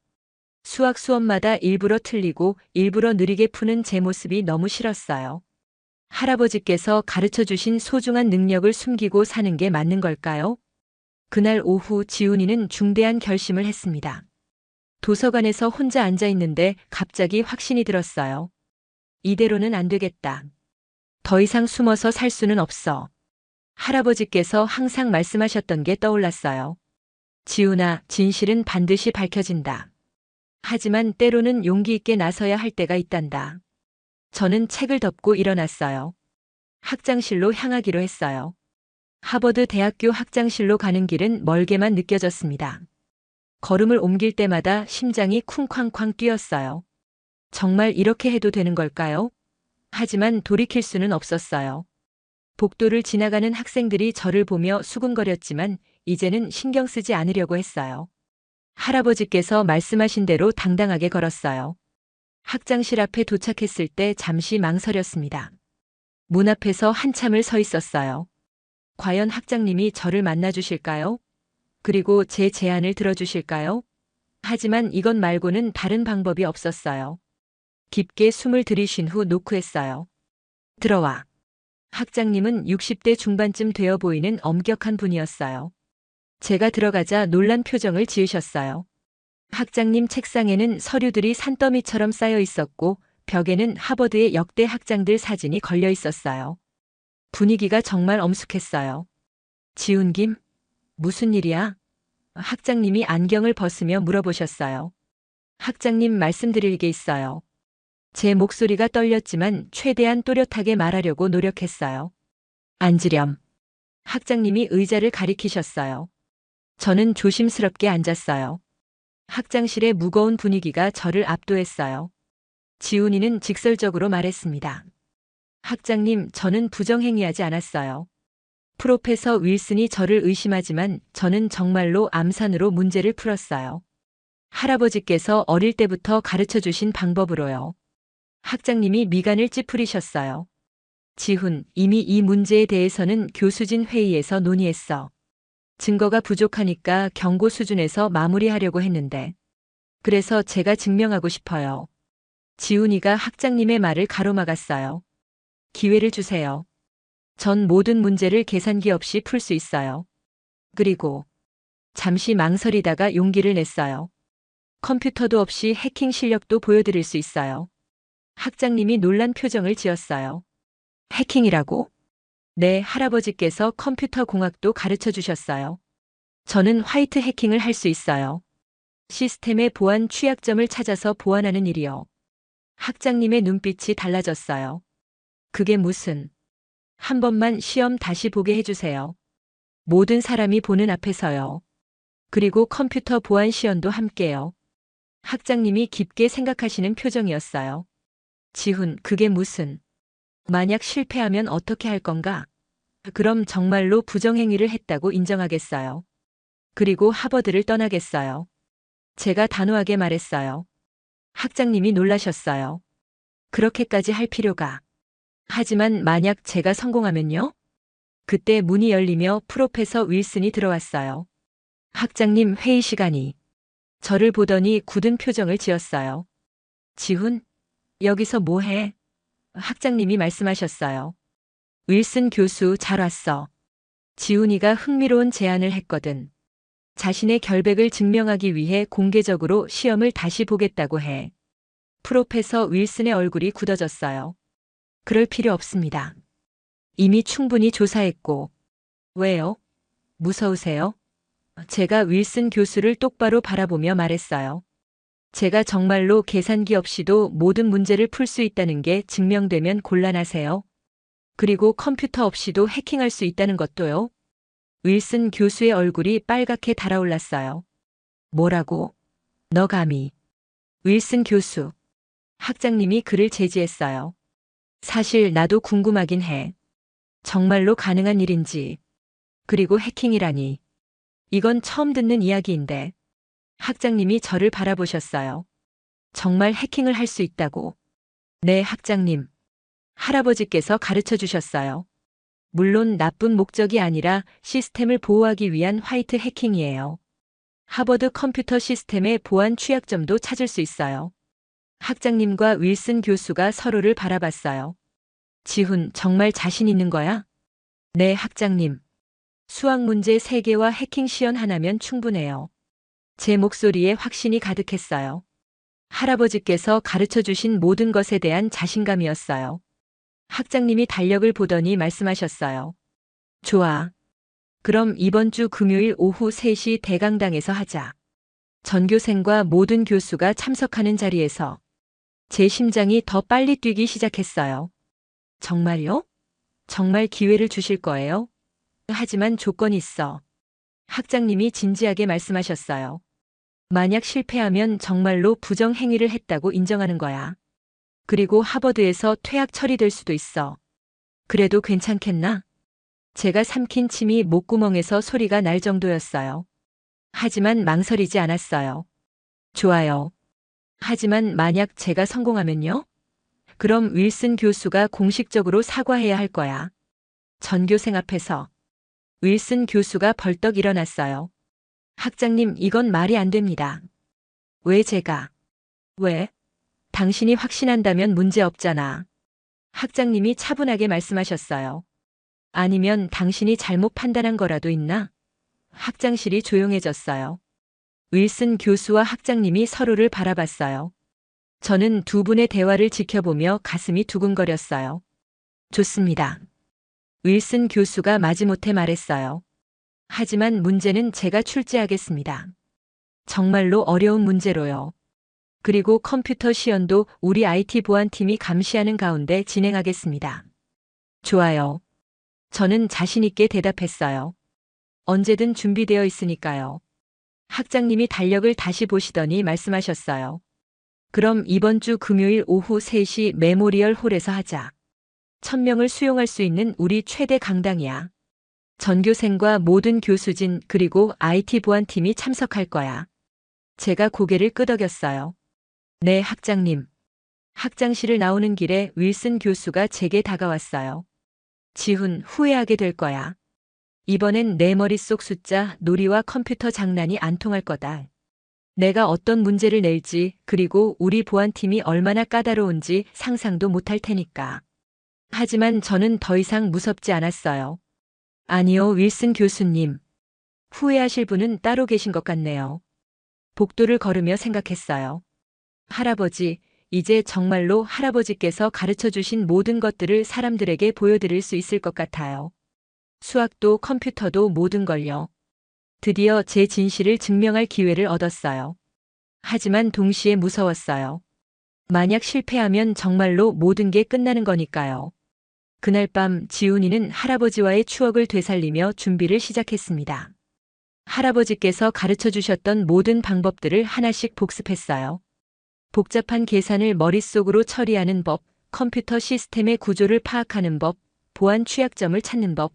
수학 수업마다 일부러 틀리고 일부러 느리게 푸는 제 모습이 너무 싫었어요. 할아버지께서 가르쳐 주신 소중한 능력을 숨기고 사는 게 맞는 걸까요? 그날 오후 지훈이는 중대한 결심을 했습니다. 도서관에서 혼자 앉아 있는데 갑자기 확신이 들었어요. 이대로는 안 되겠다. 더 이상 숨어서 살 수는 없어. 할아버지께서 항상 말씀하셨던 게 떠올랐어요. 지훈아, 진실은 반드시 밝혀진다. 하지만 때로는 용기 있게 나서야 할 때가 있단다. 저는 책을 덮고 일어났어요. 학장실로 향하기로 했어요. 하버드 대학교 학장실로 가는 길은 멀게만 느껴졌습니다. 걸음을 옮길 때마다 심장이 쿵쾅쾅 뛰었어요. 정말 이렇게 해도 되는 걸까요? 하지만 돌이킬 수는 없었어요. 복도를 지나가는 학생들이 저를 보며 수군거렸지만 이제는 신경 쓰지 않으려고 했어요. 할아버지께서 말씀하신 대로 당당하게 걸었어요. 학장실 앞에 도착했을 때 잠시 망설였습니다. 문 앞에서 한참을 서 있었어요. 과연 학장님이 저를 만나주실까요? 그리고 제 제안을 들어주실까요? 하지만 이것 말고는 다른 방법이 없었어요. 깊게 숨을 들이쉰 후 노크했어요. 들어와. 학장님은 60대 중반쯤 되어 보이는 엄격한 분이었어요. 제가 들어가자 놀란 표정을 지으셨어요. 학장님 책상에는 서류들이 산더미처럼 쌓여 있었고 벽에는 하버드의 역대 학장들 사진이 걸려 있었어요. 분위기가 정말 엄숙했어요. 지훈김, 무슨 일이야? 학장님이 안경을 벗으며 물어보셨어요. 학장님 말씀드릴 게 있어요. 제 목소리가 떨렸지만 최대한 또렷하게 말하려고 노력했어요. 앉으렴. 학장님이 의자를 가리키셨어요. 저는 조심스럽게 앉았어요. 학장실의 무거운 분위기가 저를 압도했어요. 지훈이는 직설적으로 말했습니다. 학장님, 저는 부정행위하지 않았어요. 프로페서 윌슨이 저를 의심하지만 저는 정말로 암산으로 문제를 풀었어요. 할아버지께서 어릴 때부터 가르쳐 주신 방법으로요. 학장님이 미간을 찌푸리셨어요. 지훈, 이미 이 문제에 대해서는 교수진 회의에서 논의했어. 증거가 부족하니까 경고 수준에서 마무리하려고 했는데. 그래서 제가 증명하고 싶어요. 지훈이가 학장님의 말을 가로막았어요. 기회를 주세요. 전 모든 문제를 계산기 없이 풀 수 있어요. 그리고 잠시 망설이다가 용기를 냈어요. 컴퓨터도 없이 해킹 실력도 보여드릴 수 있어요. 학장님이 놀란 표정을 지었어요. 해킹이라고? 네, 할아버지께서 컴퓨터 공학도 가르쳐 주셨어요. 저는 화이트 해킹을 할 수 있어요. 시스템의 보안 취약점을 찾아서 보완하는 일이요. 학장님의 눈빛이 달라졌어요. 그게 무슨? 한 번만 시험 다시 보게 해주세요. 모든 사람이 보는 앞에서요. 그리고 컴퓨터 보안 시연도 함께요. 학장님이 깊게 생각하시는 표정이었어요. 지훈, 그게 무슨? 만약 실패하면 어떻게 할 건가? 그럼 정말로 부정행위를 했다고 인정하겠어요. 그리고 하버드를 떠나겠어요. 제가 단호하게 말했어요. 학장님이 놀라셨어요. 그렇게까지 할 필요가. 하지만 만약 제가 성공하면요? 그때 문이 열리며 프로페서 윌슨이 들어왔어요. 학장님 회의 시간이. 저를 보더니 굳은 표정을 지었어요. 지훈, 여기서 뭐 해? 학장님이 말씀하셨어요. 윌슨 교수 잘 왔어. 지훈이가 흥미로운 제안을 했거든. 자신의 결백을 증명하기 위해 공개적으로 시험을 다시 보겠다고 해. 프로페서 윌슨의 얼굴이 굳어졌어요. 그럴 필요 없습니다. 이미 충분히 조사했고. 왜요? 무서우세요? 제가 윌슨 교수를 똑바로 바라보며 말했어요. 제가 정말로 계산기 없이도 모든 문제를 풀 수 있다는 게 증명되면 곤란하세요. 그리고 컴퓨터 없이도 해킹할 수 있다는 것도요. 윌슨 교수의 얼굴이 빨갛게 달아올랐어요. 뭐라고? 너 감히. 윌슨 교수. 학장님이 그를 제지했어요. 사실 나도 궁금하긴 해. 정말로 가능한 일인지. 그리고 해킹이라니. 이건 처음 듣는 이야기인데. 학장님이 저를 바라보셨어요. 정말 해킹을 할 수 있다고. 네, 학장님. 할아버지께서 가르쳐 주셨어요. 물론 나쁜 목적이 아니라 시스템을 보호하기 위한 화이트 해킹이에요. 하버드 컴퓨터 시스템의 보안 취약점도 찾을 수 있어요. 학장님과 윌슨 교수가 서로를 바라봤어요. 지훈, 정말 자신 있는 거야? 네, 학장님. 수학 문제 3개와 해킹 시연 하나면 충분해요. 제 목소리에 확신이 가득했어요. 할아버지께서 가르쳐 주신 모든 것에 대한 자신감이었어요. 학장님이 달력을 보더니 말씀하셨어요. 좋아. 그럼 이번 주 금요일 오후 3시 대강당에서 하자. 전교생과 모든 교수가 참석하는 자리에서 제 심장이 더 빨리 뛰기 시작했어요. 정말요? 정말 기회를 주실 거예요? 하지만 조건이 있어. 학장님이 진지하게 말씀하셨어요. 만약 실패하면 정말로 부정행위를 했다고 인정하는 거야. 그리고 하버드에서 퇴학 처리될 수도 있어. 그래도 괜찮겠나? 제가 삼킨 침이 목구멍에서 소리가 날 정도였어요. 하지만 망설이지 않았어요. 좋아요. 하지만 만약 제가 성공하면요? 그럼 윌슨 교수가 공식적으로 사과해야 할 거야. 전교생 앞에서. 윌슨 교수가 벌떡 일어났어요. 학장님, 이건 말이 안 됩니다. 왜 제가? 왜? 당신이 확신한다면 문제 없잖아. 학장님이 차분하게 말씀하셨어요. 아니면 당신이 잘못 판단한 거라도 있나? 학장실이 조용해졌어요. 윌슨 교수와 학장님이 서로를 바라봤어요. 저는 두 분의 대화를 지켜보며 가슴이 두근거렸어요. 좋습니다. 윌슨 교수가 마지못해 말했어요. 하지만 문제는 제가 출제하겠습니다. 정말로 어려운 문제로요. 그리고 컴퓨터 시연도 우리 IT 보안팀이 감시하는 가운데 진행하겠습니다. 좋아요. 저는 자신있게 대답했어요. 언제든 준비되어 있으니까요. 학장님이 달력을 다시 보시더니 말씀하셨어요. 그럼 이번 주 금요일 오후 3시 메모리얼 홀에서 하자. 1000명을 수용할 수 있는 우리 최대 강당이야. 전교생과 모든 교수진 그리고 IT 보안팀이 참석할 거야. 제가 고개를 끄덕였어요. 네, 학장님. 학장실을 나오는 길에 윌슨 교수가 제게 다가왔어요. 지훈, 후회하게 될 거야. 이번엔 내 머릿속 숫자, 놀이와 컴퓨터 장난이 안 통할 거다. 내가 어떤 문제를 낼지, 그리고 우리 보안팀이 얼마나 까다로운지 상상도 못할 테니까. 하지만 저는 더 이상 무섭지 않았어요. 아니요, 윌슨 교수님. 후회하실 분은 따로 계신 것 같네요. 복도를 걸으며 생각했어요. 할아버지, 이제 정말로 할아버지께서 가르쳐 주신 모든 것들을 사람들에게 보여드릴 수 있을 것 같아요. 수학도 컴퓨터도 모든 걸요. 드디어 제 진실을 증명할 기회를 얻었어요. 하지만 동시에 무서웠어요. 만약 실패하면 정말로 모든 게 끝나는 거니까요. 그날 밤 지훈이는 할아버지와의 추억을 되살리며 준비를 시작했습니다. 할아버지께서 가르쳐 주셨던 모든 방법들을 하나씩 복습했어요. 복잡한 계산을 머릿속으로 처리하는 법, 컴퓨터 시스템의 구조를 파악하는 법, 보안 취약점을 찾는 법.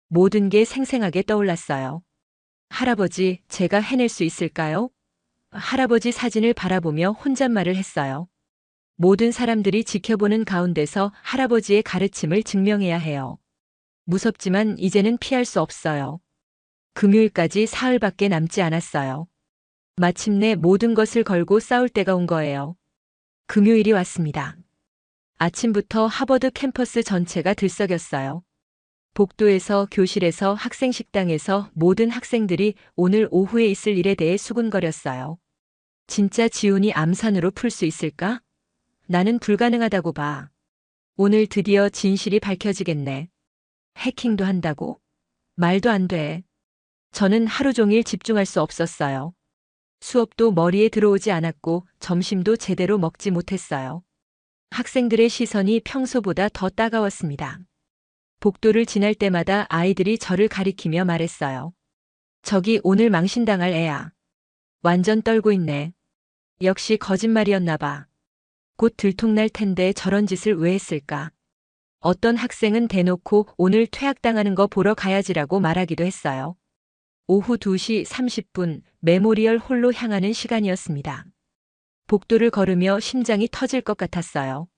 모든 게 생생하게 떠올랐어요. 할아버지, 제가 해낼 수 있을까요? 할아버지 사진을 바라보며 혼잣말을 했어요. 모든 사람들이 지켜보는 가운데서 할아버지의 가르침을 증명해야 해요. 무섭지만 이제는 피할 수 없어요. 금요일까지 사흘밖에 남지 않았어요. 마침내 모든 것을 걸고 싸울 때가 온 거예요. 금요일이 왔습니다. 아침부터 하버드 캠퍼스 전체가 들썩였어요. 복도에서, 교실에서, 학생 식당에서 모든 학생들이 오늘 오후에 있을 일에 대해 수군거렸어요. 진짜 지훈이 암산으로 풀 수 있을까? 나는 불가능하다고 봐. 오늘 드디어 진실이 밝혀지겠네. 해킹도 한다고? 말도 안 돼. 저는 하루 종일 집중할 수 없었어요. 수업도 머리에 들어오지 않았고 점심도 제대로 먹지 못했어요. 학생들의 시선이 평소보다 더 따가웠습니다. 복도를 지날 때마다 아이들이 저를 가리키며 말했어요. 저기 오늘 망신당할 애야. 완전 떨고 있네. 역시 거짓말이었나 봐. 곧 들통날 텐데 저런 짓을 왜 했을까? 어떤 학생은 대놓고 오늘 퇴학당하는 거 보러 가야지라고 말하기도 했어요. 오후 2시 30분 메모리얼 홀로 향하는 시간이었습니다. 복도를 걸으며 심장이 터질 것 같았어요.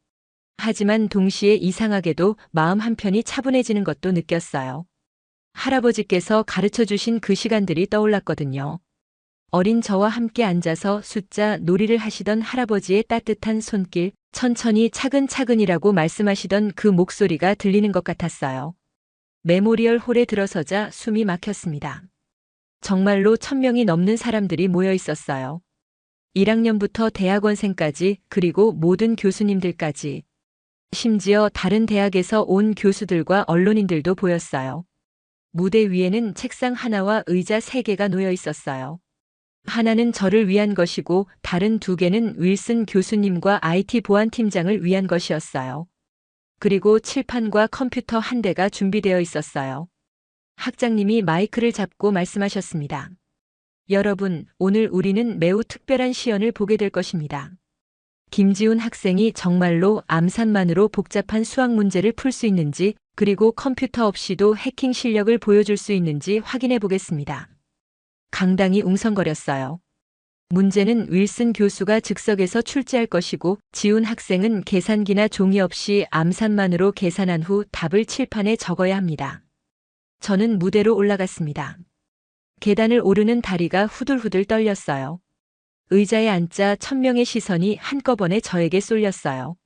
하지만 동시에 이상하게도 마음 한편이 차분해지는 것도 느꼈어요. 할아버지께서 가르쳐 주신 그 시간들이 떠올랐거든요. 어린 저와 함께 앉아서 숫자 놀이를 하시던 할아버지의 따뜻한 손길, 천천히 차근차근이라고 말씀하시던 그 목소리가 들리는 것 같았어요. 메모리얼 홀에 들어서자 숨이 막혔습니다. 정말로 1000명이 넘는 사람들이 모여 있었어요. 1학년부터 대학원생까지, 그리고 모든 교수님들까지. 심지어 다른 대학에서 온 교수들과 언론인들도 보였어요. 무대 위에는 책상 하나와 의자 3개가 놓여 있었어요. 하나는 저를 위한 것이고 다른 2개는 윌슨 교수님과 IT 보안팀장을 위한 것이었어요. 그리고 칠판과 컴퓨터 1대가 준비되어 있었어요. 학장님이 마이크를 잡고 말씀하셨습니다. 여러분, 오늘 우리는 매우 특별한 시연을 보게 될 것입니다. 김지훈 학생이 정말로 암산만으로 복잡한 수학 문제를 풀 수 있는지, 그리고 컴퓨터 없이도 해킹 실력을 보여줄 수 있는지 확인해 보겠습니다. 강당이 웅성거렸어요. 문제는 윌슨 교수가 즉석에서 출제할 것이고, 지훈 학생은 계산기나 종이 없이 암산만으로 계산한 후 답을 칠판에 적어야 합니다. 저는 무대로 올라갔습니다. 계단을 오르는 다리가 후들후들 떨렸어요. 의자에 앉자 1000명의 시선이 한꺼번에 저에게 쏠렸어요.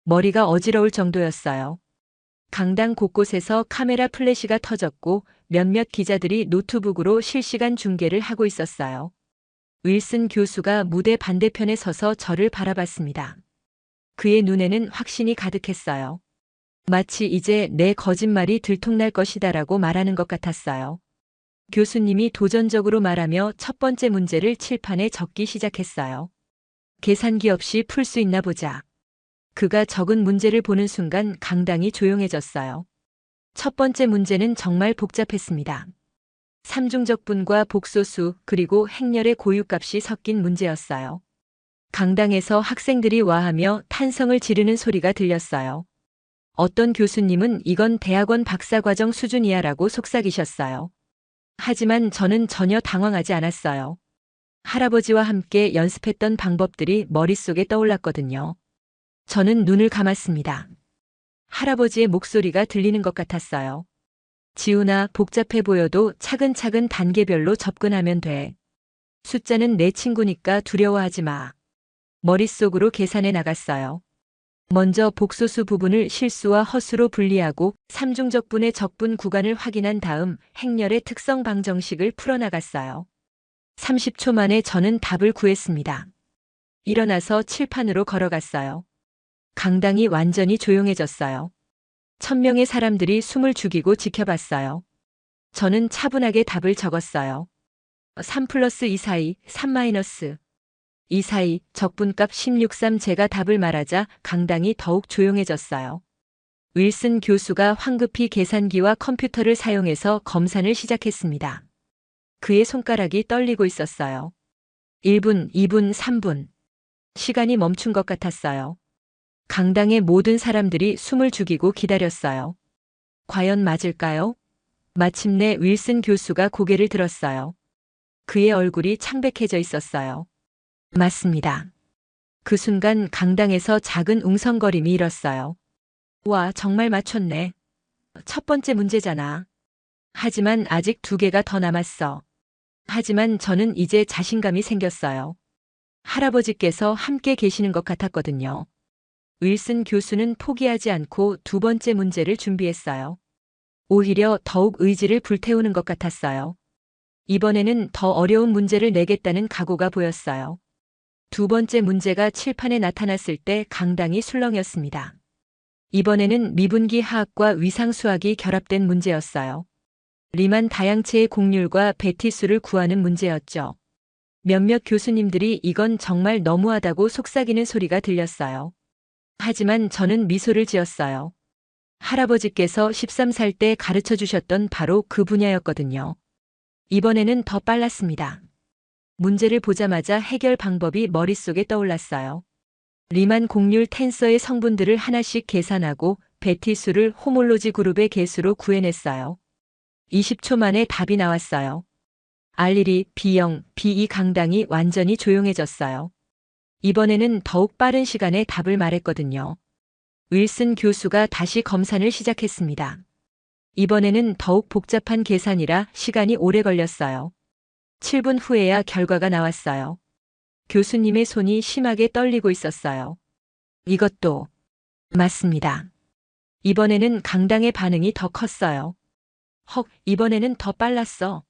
머리가 어지러울 정도였어요. 강당 곳곳에서 카메라 플래시가 터졌고 몇몇 기자들이 노트북으로 실시간 중계를 하고 있었어요. 윌슨 교수가 무대 반대편에 서서 저를 바라봤습니다. 그의 눈에는 확신이 가득했어요. 마치 이제 내 거짓말이 들통날 것이다라고 말하는 것 같았어요. 교수님이 도전적으로 말하며 첫 번째 문제를 칠판에 적기 시작했어요. 계산기 없이 풀 수 있나 보자. 그가 적은 문제를 보는 순간 강당이 조용해졌어요. 첫 번째 문제는 정말 복잡했습니다. 삼중적분과 복소수, 그리고 행렬의 고유값이 섞인 문제였어요. 강당에서 학생들이 와하며 탄성을 지르는 소리가 들렸어요. 어떤 교수님은 이건 대학원 박사과정 수준이야라고 속삭이셨어요. 하지만 저는 전혀 당황하지 않았어요. 할아버지와 함께 연습했던 방법들이 머릿속에 떠올랐거든요. 저는 눈을 감았습니다. 할아버지의 목소리가 들리는 것 같았어요. 지훈아, 복잡해 보여도 차근차근 단계별로 접근하면 돼. 숫자는 내 친구니까 두려워하지 마. 머릿속으로 계산해 나갔어요. 먼저 복소수 부분을 실수와 허수로 분리하고 삼중적분의 적분 구간을 확인한 다음 행렬의 특성 방정식을 풀어나갔어요. 30초 만에 저는 답을 구했습니다. 일어나서 칠판으로 걸어갔어요. 강당이 완전히 조용해졌어요. 1000명의 사람들이 숨을 죽이고 지켜봤어요. 저는 차분하게 답을 적었어요. 3 플러스 2 사이, 3 마이너스 2 사이, 적분값 16.3. 제가 답을 말하자 강당이 더욱 조용해졌어요. 윌슨 교수가 황급히 계산기와 컴퓨터를 사용해서 검산을 시작했습니다. 그의 손가락이 떨리고 있었어요. 1분, 2분, 3분. 시간이 멈춘 것 같았어요. 강당의 모든 사람들이 숨을 죽이고 기다렸어요. 과연 맞을까요? 마침내 윌슨 교수가 고개를 들었어요. 그의 얼굴이 창백해져 있었어요. 맞습니다. 그 순간 강당에서 작은 웅성거림이 일었어요. 와, 정말 맞췄네. 첫 번째 문제잖아. 하지만 아직 2개가 더 남았어. 하지만 저는 이제 자신감이 생겼어요. 할아버지께서 함께 계시는 것 같았거든요. 윌슨 교수는 포기하지 않고 2번째 문제를 준비했어요. 오히려 더욱 의지를 불태우는 것 같았어요. 이번에는 더 어려운 문제를 내겠다는 각오가 보였어요. 2번째 문제가 칠판에 나타났을 때 강당이 술렁였습니다. 이번에는 미분기 화학과 위상수학이 결합된 문제였어요. 리만 다양체의 곡률과 베티수를 구하는 문제였죠. 몇몇 교수님들이 이건 정말 너무하다고 속삭이는 소리가 들렸어요. 하지만 저는 미소를 지었어요. 할아버지께서 13살 때 가르쳐 주셨던 바로 그 분야였거든요. 이번에는 더 빨랐습니다. 문제를 보자마자 해결 방법이 머릿속에 떠올랐어요. 리만 곡률 텐서의 성분들을 하나씩 계산하고 베티수를 호몰로지 그룹의 개수로 구해냈어요. 20초 만에 답이 나왔어요. R1이 B0, B2 강당이 완전히 조용해졌어요. 이번에는 더욱 빠른 시간에 답을 말했거든요. 윌슨 교수가 다시 검산을 시작했습니다. 이번에는 더욱 복잡한 계산이라 시간이 오래 걸렸어요. 7분 후에야 결과가 나왔어요. 교수님의 손이 심하게 떨리고 있었어요. 이것도 맞습니다. 이번에는 강당의 반응이 더 컸어요. 헉, 이번에는 더 빨랐어.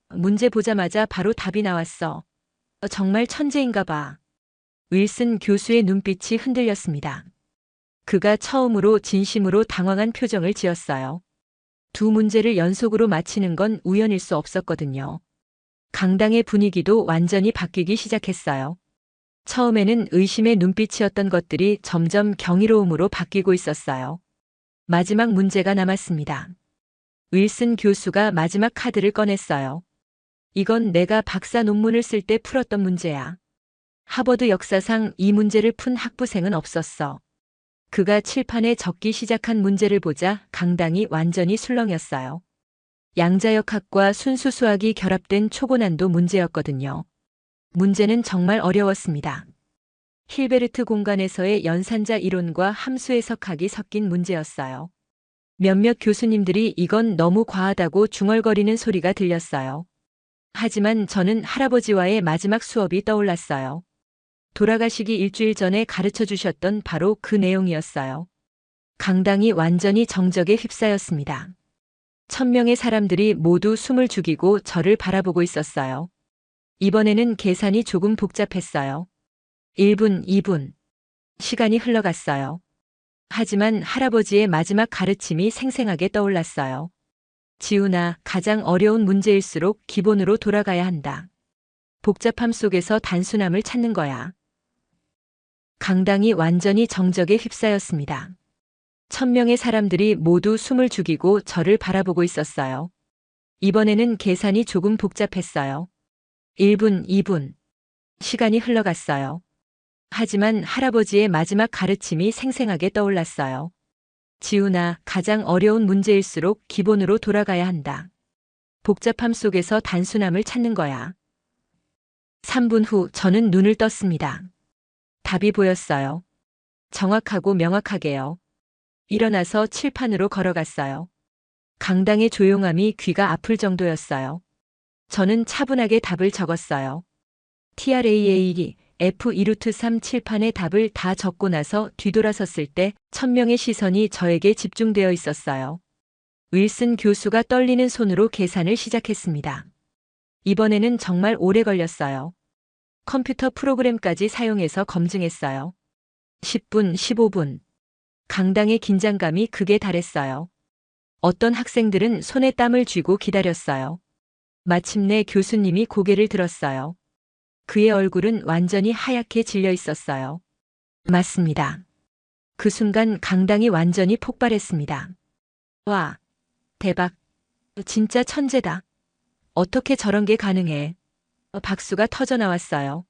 문제 보자마자 바로 답이 나왔어. 정말 천재인가 봐. 윌슨 교수의 눈빛이 흔들렸습니다. 그가 처음으로 진심으로 당황한 표정을 지었어요. 두 문제를 연속으로 맞히는 건 우연일 수 없었거든요. 강당의 분위기도 완전히 바뀌기 시작했어요. 처음에는 의심의 눈빛이었던 것들이 점점 경이로움으로 바뀌고 있었어요. 마지막 문제가 남았습니다. 윌슨 교수가 마지막 카드를 꺼냈어요. 이건 내가 박사 논문을 쓸 때 풀었던 문제야. 하버드 역사상 이 문제를 푼 학부생은 없었어. 그가 칠판에 적기 시작한 문제를 보자 강당이 완전히 술렁였어요. 양자역학과 순수 수학이 결합된 초고난도 문제였거든요. 문제는 정말 어려웠습니다. 힐베르트 공간에서의 연산자 이론과 함수 해석학이 섞인 문제였어요. 몇몇 교수님들이 이건 너무 과하다고 중얼거리는 소리가 들렸어요. 하지만 저는 할아버지와의 마지막 수업이 떠올랐어요. 돌아가시기 일주일 전에 가르쳐 주셨던 바로 그 내용이었어요. 강당이 완전히 정적에 휩싸였습니다. 1000명의 사람들이 모두 숨을 죽이고 저를 바라보고 있었어요. 이번에는 계산이 조금 복잡했어요. 1분, 2분. 시간이 흘러갔어요. 하지만 할아버지의 마지막 가르침이 생생하게 떠올랐어요. 지훈아, 가장 어려운 문제일수록 기본으로 돌아가야 한다. 복잡함 속에서 단순함을 찾는 거야. 강당이 완전히 정적에 휩싸였습니다. 1000명의 사람들이 모두 숨을 죽이고 저를 바라보고 있었어요. 이번에는 계산이 조금 복잡했어요. 1분, 2분. 시간이 흘러갔어요. 하지만 할아버지의 마지막 가르침이 생생하게 떠올랐어요. 지훈아, 가장 어려운 문제일수록 기본으로 돌아가야 한다. 복잡함 속에서 단순함을 찾는 거야. 3분 후 저는 눈을 떴습니다. 답이 보였어요. 정확하고 명확하게요. 일어나서 칠판으로 걸어갔어요. 강당의 조용함이 귀가 아플 정도였어요. 저는 차분하게 답을 적었어요. TRAAE F2루트3 칠판의 답을 다 적고 나서 뒤돌아섰을 때 1000명의 시선이 저에게 집중되어 있었어요. 윌슨 교수가 떨리는 손으로 계산을 시작했습니다. 이번에는 정말 오래 걸렸어요. 컴퓨터 프로그램까지 사용해서 검증했어요. 10분, 15분. 강당의 긴장감이 극에 달했어요. 어떤 학생들은 손에 땀을 쥐고 기다렸어요. 마침내 교수님이 고개를 들었어요. 그의 얼굴은 완전히 하얗게 질려 있었어요. 맞습니다. 그 순간 강당이 완전히 폭발했습니다. 와, 대박. 진짜 천재다. 어떻게 저런 게 가능해? 박수가 터져 나왔어요.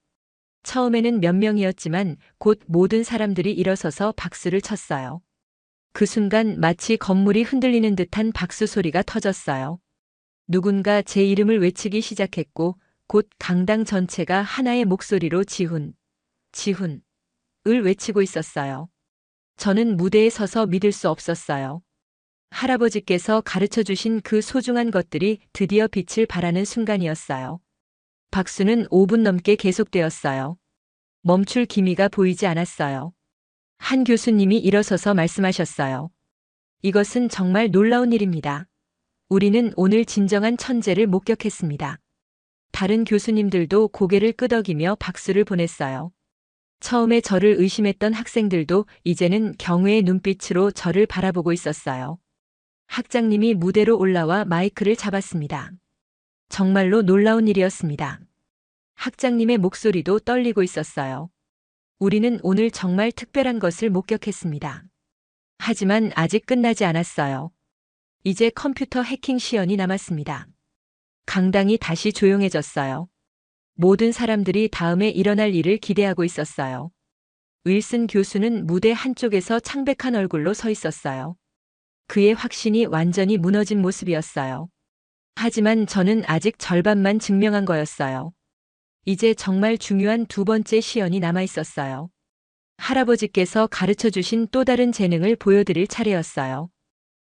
처음에는 몇 명이었지만 곧 모든 사람들이 일어서서 박수를 쳤어요. 그 순간 마치 건물이 흔들리는 듯한 박수 소리가 터졌어요. 누군가 제 이름을 외치기 시작했고 곧 강당 전체가 하나의 목소리로 지훈, 지훈을 외치고 있었어요. 저는 무대에 서서 믿을 수 없었어요. 할아버지께서 가르쳐 주신 그 소중한 것들이 드디어 빛을 발하는 순간이었어요. 박수는 5분 넘게 계속되었어요. 멈출 기미가 보이지 않았어요. 한 교수님이 일어서서 말씀하셨어요. 이것은 정말 놀라운 일입니다. 우리는 오늘 진정한 천재를 목격했습니다. 다른 교수님들도 고개를 끄덕이며 박수를 보냈어요. 처음에 저를 의심했던 학생들도 이제는 경외의 눈빛으로 저를 바라보고 있었어요. 학장님이 무대로 올라와 마이크를 잡았습니다. 정말로 놀라운 일이었습니다. 학장님의 목소리도 떨리고 있었어요. 우리는 오늘 정말 특별한 것을 목격했습니다. 하지만 아직 끝나지 않았어요. 이제 컴퓨터 해킹 시연이 남았습니다. 강당이 다시 조용해졌어요. 모든 사람들이 다음에 일어날 일을 기대하고 있었어요. 윌슨 교수는 무대 한쪽에서 창백한 얼굴로 서 있었어요. 그의 확신이 완전히 무너진 모습이었어요. 하지만 저는 아직 절반만 증명한 거였어요. 이제 정말 중요한 두 번째 시연이 남아 있었어요. 할아버지께서 가르쳐 주신 또 다른 재능을 보여드릴 차례였어요.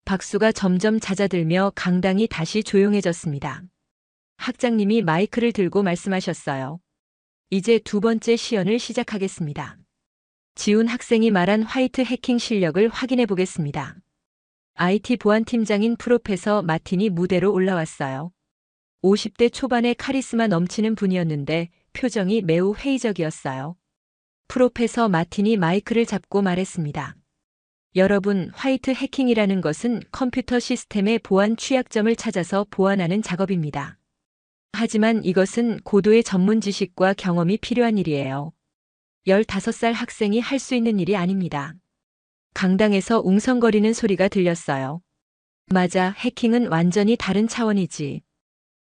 박수가 점점 잦아들며 강당이 다시 조용해졌습니다. 학장님이 마이크를 들고 말씀하셨어요. 이제 두 번째 시연을 시작하겠습니다. 지훈 학생이 말한 화이트 해킹 실력을 확인해 보겠습니다. IT 보안팀장인 프로페서 마틴이 무대로 올라왔어요. 50대 초반의 카리스마 넘치는 분이었는데 표정이 매우 회의적이었어요. 프로페서 마틴이 마이크를 잡고 말했습니다. 여러분, 화이트 해킹이라는 것은 컴퓨터 시스템의 보안 취약점을 찾아서 보완하는 작업입니다. 하지만 이것은 고도의 전문 지식과 경험이 필요한 일이에요. 15살 학생이 할 수 있는 일이 아닙니다. 강당에서 웅성거리는 소리가 들렸어요. 맞아, 해킹은 완전히 다른 차원이지.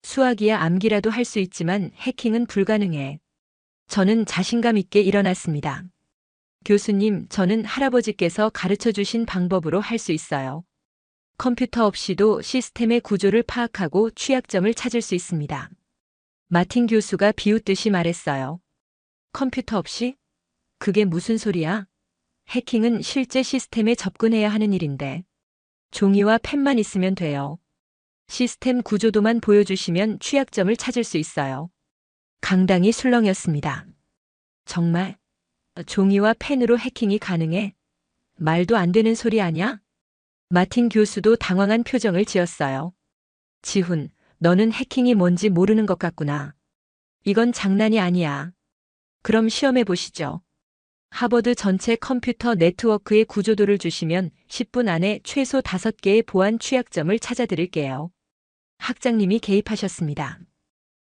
수학이야 암기라도 할 수 있지만 해킹은 불가능해. 저는 자신감 있게 일어났습니다. 교수님, 저는 할아버지께서 가르쳐 주신 방법으로 할 수 있어요. 컴퓨터 없이도 시스템의 구조를 파악하고 취약점을 찾을 수 있습니다. 마틴 교수가 비웃듯이 말했어요. 컴퓨터 없이? 그게 무슨 소리야? 해킹은 실제 시스템에 접근해야 하는 일인데. 종이와 펜만 있으면 돼요. 시스템 구조도만 보여주시면 취약점을 찾을 수 있어요. 강당이 술렁였습니다. 정말? 종이와 펜으로 해킹이 가능해? 말도 안 되는 소리 아냐? 마틴 교수도 당황한 표정을 지었어요. 지훈, 너는 해킹이 뭔지 모르는 것 같구나. 이건 장난이 아니야. 그럼 시험해 보시죠. 하버드 전체 컴퓨터 네트워크의 구조도를 주시면 10분 안에 최소 5개의 보안 취약점을 찾아드릴게요. 학장님이 개입하셨습니다.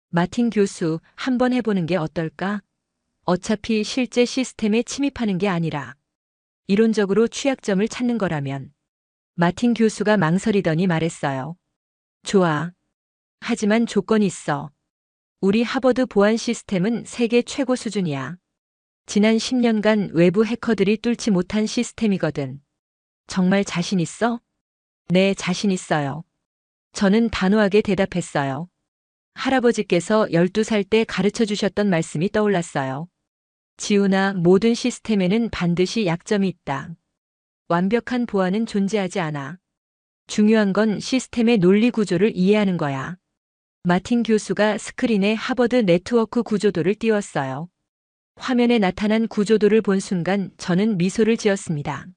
마틴 교수, 한번 해보는 게 어떨까? 어차피 실제 시스템에 침입하는 게 아니라 이론적으로 취약점을 찾는 거라면. 마틴 교수가 망설이더니 말했어요. 좋아. 하지만 조건이 있어. 우리 하버드 보안 시스템은 세계 최고 수준이야. 지난 10년간 외부 해커들이 뚫지 못한 시스템이거든. 정말 자신 있어? 네, 자신 있어요. 저는 단호하게 대답했어요. 할아버지께서 12살 때 가르쳐 주셨던 말씀이 떠올랐어요. 지훈아, 모든 시스템에는 반드시 약점이 있다. 완벽한 보안은 존재하지 않아. 중요한 건 시스템의 논리 구조를 이해하는 거야. 마틴 교수가 스크린에 하버드 네트워크 구조도를 띄웠어요. 화면에 나타난 구조도를 본 순간 저는 미소를 지었습니다.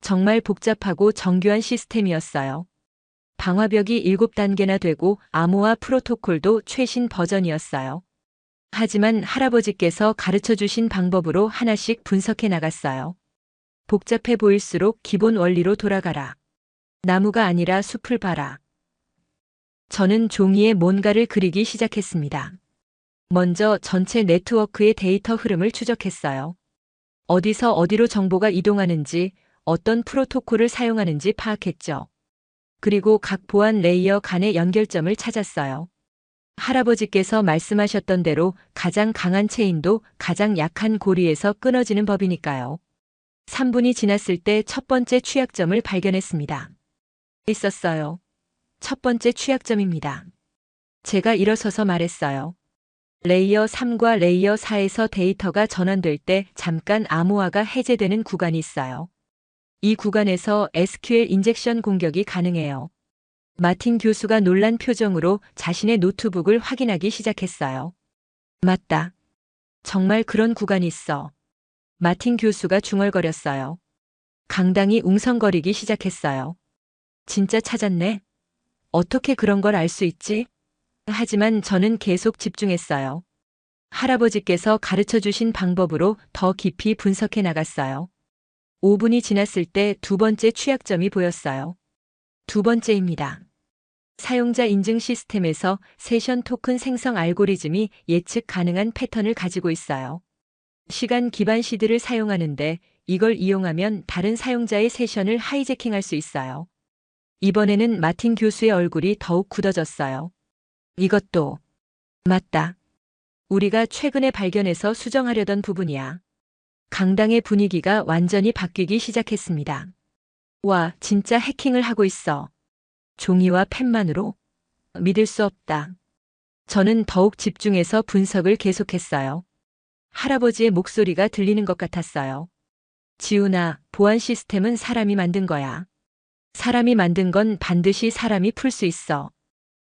정말 복잡하고 정교한 시스템이었어요. 방화벽이 7단계나 되고 암호화 프로토콜도 최신 버전이었어요. 하지만 할아버지께서 가르쳐 주신 방법으로 하나씩 분석해 나갔어요. 복잡해 보일수록 기본 원리로 돌아가라. 나무가 아니라 숲을 봐라. 저는 종이에 뭔가를 그리기 시작했습니다. 먼저 전체 네트워크의 데이터 흐름을 추적했어요. 어디서 어디로 정보가 이동하는지, 어떤 프로토콜을 사용하는지 파악했죠. 그리고 각 보안 레이어 간의 연결점을 찾았어요. 할아버지께서 말씀하셨던 대로 가장 강한 체인도 가장 약한 고리에서 끊어지는 법이니까요. 3분이 지났을 때 첫 번째 취약점을 발견했습니다. 있었어요. 첫 번째 취약점입니다. 제가 일어서서 말했어요. 레이어 3과 레이어 4에서 데이터가 전환될 때 잠깐 암호화가 해제되는 구간이 있어요. 이 구간에서 SQL 인젝션 공격이 가능해요. 마틴 교수가 놀란 표정으로 자신의 노트북을 확인하기 시작했어요. 맞다. 정말 그런 구간이 있어. 마틴 교수가 중얼거렸어요. 강당이 웅성거리기 시작했어요. 진짜 찾았네. 어떻게 그런 걸 알 수 있지? 하지만 저는 계속 집중했어요. 할아버지께서 가르쳐 주신 방법으로 더 깊이 분석해 나갔어요. 5분이 지났을 때 두 번째 취약점이 보였어요. 두 번째입니다. 사용자 인증 시스템에서 세션 토큰 생성 알고리즘이 예측 가능한 패턴을 가지고 있어요. 시간 기반 시드를 사용하는데 이걸 이용하면 다른 사용자의 세션을 하이제킹할 수 있어요. 이번에는 마틴 교수의 얼굴이 더욱 굳어졌어요. 이것도 맞다. 우리가 최근에 발견해서 수정하려던 부분이야. 강당의 분위기가 완전히 바뀌기 시작했습니다. 와, 진짜 해킹을 하고 있어. 종이와 펜만으로? 믿을 수 없다. 저는 더욱 집중해서 분석을 계속했어요. 할아버지의 목소리가 들리는 것 같았어요. 지훈아, 보안 시스템은 사람이 만든 거야. 사람이 만든 건 반드시 사람이 풀 수 있어.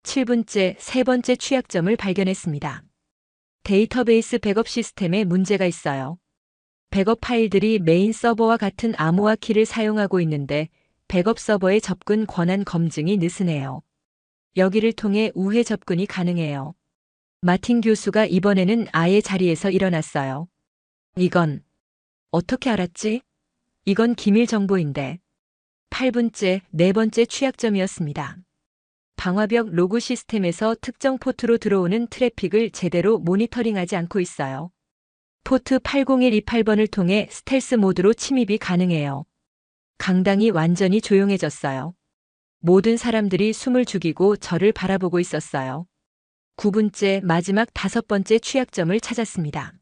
7분째, 세 번째 취약점을 발견했습니다. 데이터베이스 백업 시스템에 문제가 있어요. 백업 파일들이 메인 서버와 같은 암호화 키를 사용하고 있는데 백업 서버의 접근 권한 검증이 느슨해요. 여기를 통해 우회 접근이 가능해요. 마틴 교수가 이번에는 아예 자리에서 일어났어요. 이건 어떻게 알았지? 이건 기밀 정보인데. 8분째, 네 번째 취약점이었습니다. 방화벽 로그 시스템에서 특정 포트로 들어오는 트래픽을 제대로 모니터링하지 않고 있어요. 포트 80128번을 통해 스텔스 모드로 침입이 가능해요. 강당이 완전히 조용해졌어요. 모든 사람들이 숨을 죽이고 저를 바라보고 있었어요. 9분째, 마지막 5번째 취약점을 찾았습니다.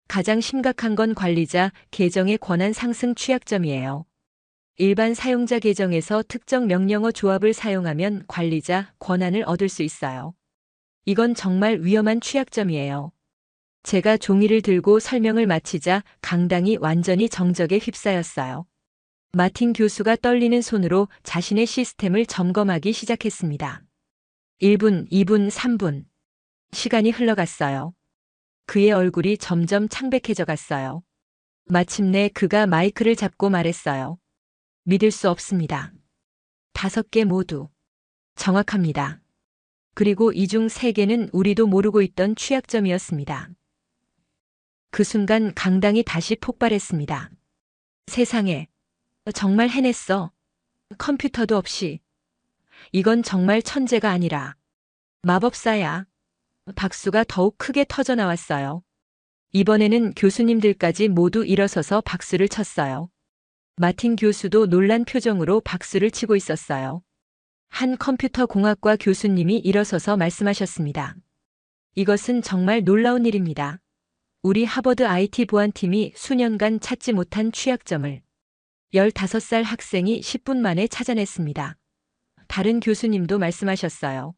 가장 심각한 건 관리자 계정의 권한 상승 취약점이에요. 일반 사용자 계정에서 특정 명령어 조합을 사용하면 관리자 권한을 얻을 수 있어요. 이건 정말 위험한 취약점이에요. 제가 종이를 들고 설명을 마치자 강당이 완전히 정적에 휩싸였어요. 마틴 교수가 떨리는 손으로 자신의 시스템을 점검하기 시작했습니다. 1분, 2분, 3분. 시간이 흘러갔어요. 그의 얼굴이 점점 창백해져 갔어요. 마침내 그가 마이크를 잡고 말했어요. 믿을 수 없습니다. 5개 모두 정확합니다. 그리고 이 중 3개는 우리도 모르고 있던 취약점이었습니다. 그 순간 강당이 다시 폭발했습니다. 세상에, 정말 해냈어. 컴퓨터도 없이. 이건 정말 천재가 아니라 마법사야. 박수가 더욱 크게 터져 나왔어요. 이번에는 교수님들까지 모두 일어서서 박수를 쳤어요. 마틴 교수도 놀란 표정으로 박수를 치고 있었어요. 한 컴퓨터 공학과 교수님이 일어서서 말씀하셨습니다. 이것은 정말 놀라운 일입니다. 우리 하버드 IT 보안팀이 수년간 찾지 못한 취약점을 15살 학생이 10분 만에 찾아냈습니다. 다른 교수님도 말씀하셨어요.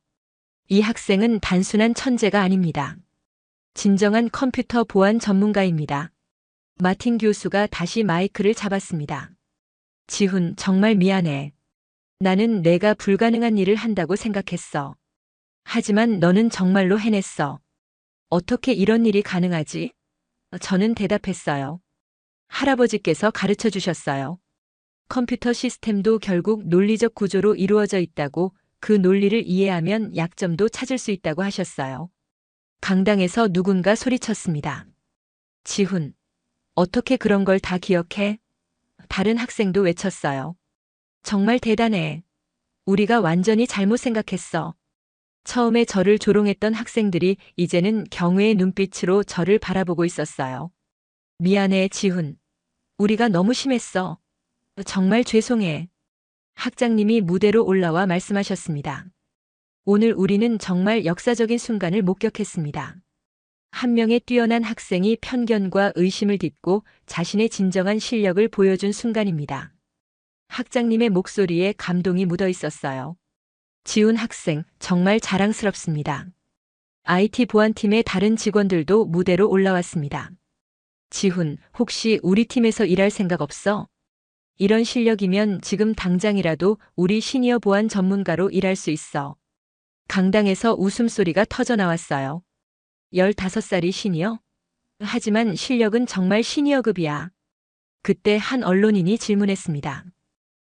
이 학생은 단순한 천재가 아닙니다. 진정한 컴퓨터 보안 전문가입니다. 마틴 교수가 다시 마이크를 잡았습니다. 지훈, 정말 미안해. 나는 내가 불가능한 일을 한다고 생각했어. 하지만 너는 정말로 해냈어. 어떻게 이런 일이 가능하지? 저는 대답했어요. 할아버지께서 가르쳐 주셨어요. 컴퓨터 시스템도 결국 논리적 구조로 이루어져 있다고, 그 논리를 이해하면 약점도 찾을 수 있다고 하셨어요. 강당에서 누군가 소리쳤습니다. 지훈, 어떻게 그런 걸 다 기억해? 다른 학생도 외쳤어요. 정말 대단해. 우리가 완전히 잘못 생각했어. 처음에 저를 조롱했던 학생들이 이제는 경외의 눈빛으로 저를 바라보고 있었어요. 미안해, 지훈. 우리가 너무 심했어. 정말 죄송해. 학장님이 무대로 올라와 말씀하셨습니다. 오늘 우리는 정말 역사적인 순간을 목격했습니다. 한 명의 뛰어난 학생이 편견과 의심을 딛고 자신의 진정한 실력을 보여준 순간입니다. 학장님의 목소리에 감동이 묻어 있었어요. 지훈 학생, 정말 자랑스럽습니다. IT 보안팀의 다른 직원들도 무대로 올라왔습니다. 지훈, 혹시 우리 팀에서 일할 생각 없어? 이런 실력이면 지금 당장이라도 우리 시니어 보안 전문가로 일할 수 있어. 강당에서 웃음소리가 터져 나왔어요. 15살이 시니어? 하지만 실력은 정말 시니어급이야. 그때 한 언론인이 질문했습니다.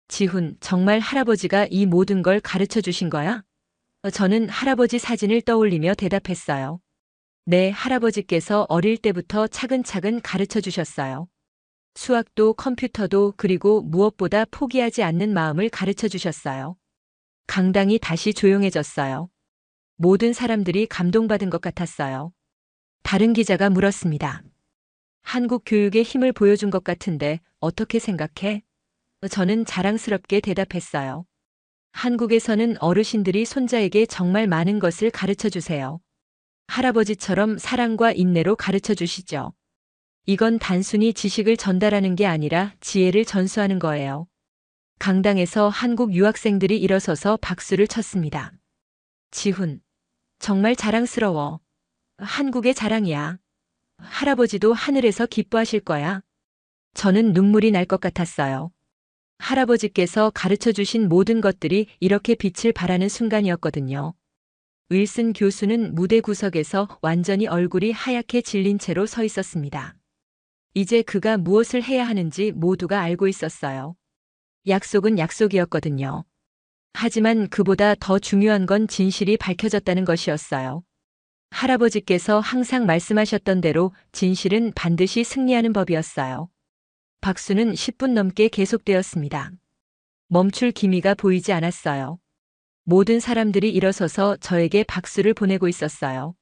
지훈, 정말 할아버지가 이 모든 걸 가르쳐 주신 거야? 저는 할아버지 사진을 떠올리며 대답했어요. 네, 할아버지께서 어릴 때부터 차근차근 가르쳐 주셨어요. 수학도 컴퓨터도, 그리고 무엇보다 포기하지 않는 마음을 가르쳐 주셨어요. 강당이 다시 조용해졌어요. 모든 사람들이 감동받은 것 같았어요. 다른 기자가 물었습니다. 한국 교육의 힘을 보여준 것 같은데 어떻게 생각해? 저는 자랑스럽게 대답했어요. 한국에서는 어르신들이 손자에게 정말 많은 것을 가르쳐 주세요. 할아버지처럼 사랑과 인내로 가르쳐 주시죠. 이건 단순히 지식을 전달하는 게 아니라 지혜를 전수하는 거예요. 강당에서 한국 유학생들이 일어서서 박수를 쳤습니다. 지훈, 정말 자랑스러워. 한국의 자랑이야. 할아버지도 하늘에서 기뻐하실 거야. 저는 눈물이 날 것 같았어요. 할아버지께서 가르쳐 주신 모든 것들이 이렇게 빛을 발하는 순간이었거든요. 윌슨 교수는 무대 구석에서 완전히 얼굴이 하얗게 질린 채로 서 있었습니다. 이제 그가 무엇을 해야 하는지 모두가 알고 있었어요. 약속은 약속이었거든요. 하지만 그보다 더 중요한 건 진실이 밝혀졌다는 것이었어요. 할아버지께서 항상 말씀하셨던 대로 진실은 반드시 승리하는 법이었어요. 박수는 10분 넘게 계속되었습니다. 멈출 기미가 보이지 않았어요. 모든 사람들이 일어서서 저에게 박수를 보내고 있었어요.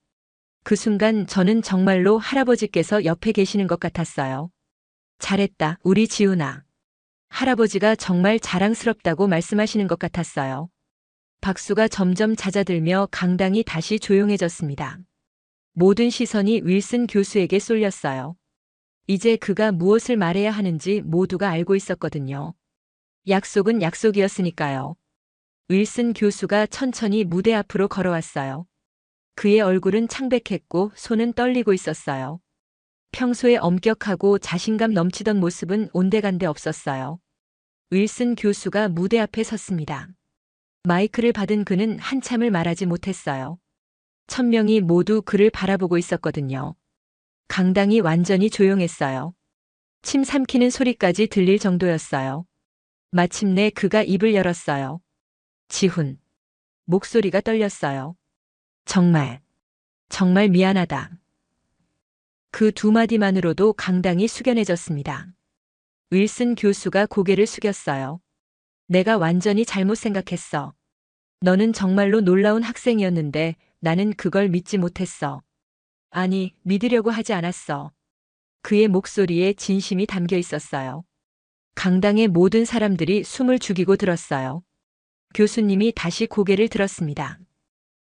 그 순간 저는 정말로 할아버지께서 옆에 계시는 것 같았어요. 잘했다, 우리 지훈아. 할아버지가 정말 자랑스럽다고 말씀하시는 것 같았어요. 박수가 점점 잦아들며 강당이 다시 조용해졌습니다. 모든 시선이 윌슨 교수에게 쏠렸어요. 이제 그가 무엇을 말해야 하는지 모두가 알고 있었거든요. 약속은 약속이었으니까요. 윌슨 교수가 천천히 무대 앞으로 걸어왔어요. 그의 얼굴은 창백했고 손은 떨리고 있었어요. 평소에 엄격하고 자신감 넘치던 모습은 온데간데 없었어요. 윌슨 교수가 무대 앞에 섰습니다. 마이크를 받은 그는 한참을 말하지 못했어요. 1000명이 모두 그를 바라보고 있었거든요. 강당이 완전히 조용했어요. 침 삼키는 소리까지 들릴 정도였어요. 마침내 그가 입을 열었어요. 지훈. 목소리가 떨렸어요. 정말 미안하다. 그 두 마디만으로도 강당이 숙연해졌습니다. 윌슨 교수가 고개를 숙였어요. 내가 완전히 잘못 생각했어. 너는 정말로 놀라운 학생이었는데 나는 그걸 믿지 못했어. 아니, 믿으려고 하지 않았어. 그의 목소리에 진심이 담겨 있었어요. 강당의 모든 사람들이 숨을 죽이고 들었어요. 교수님이 다시 고개를 들었습니다.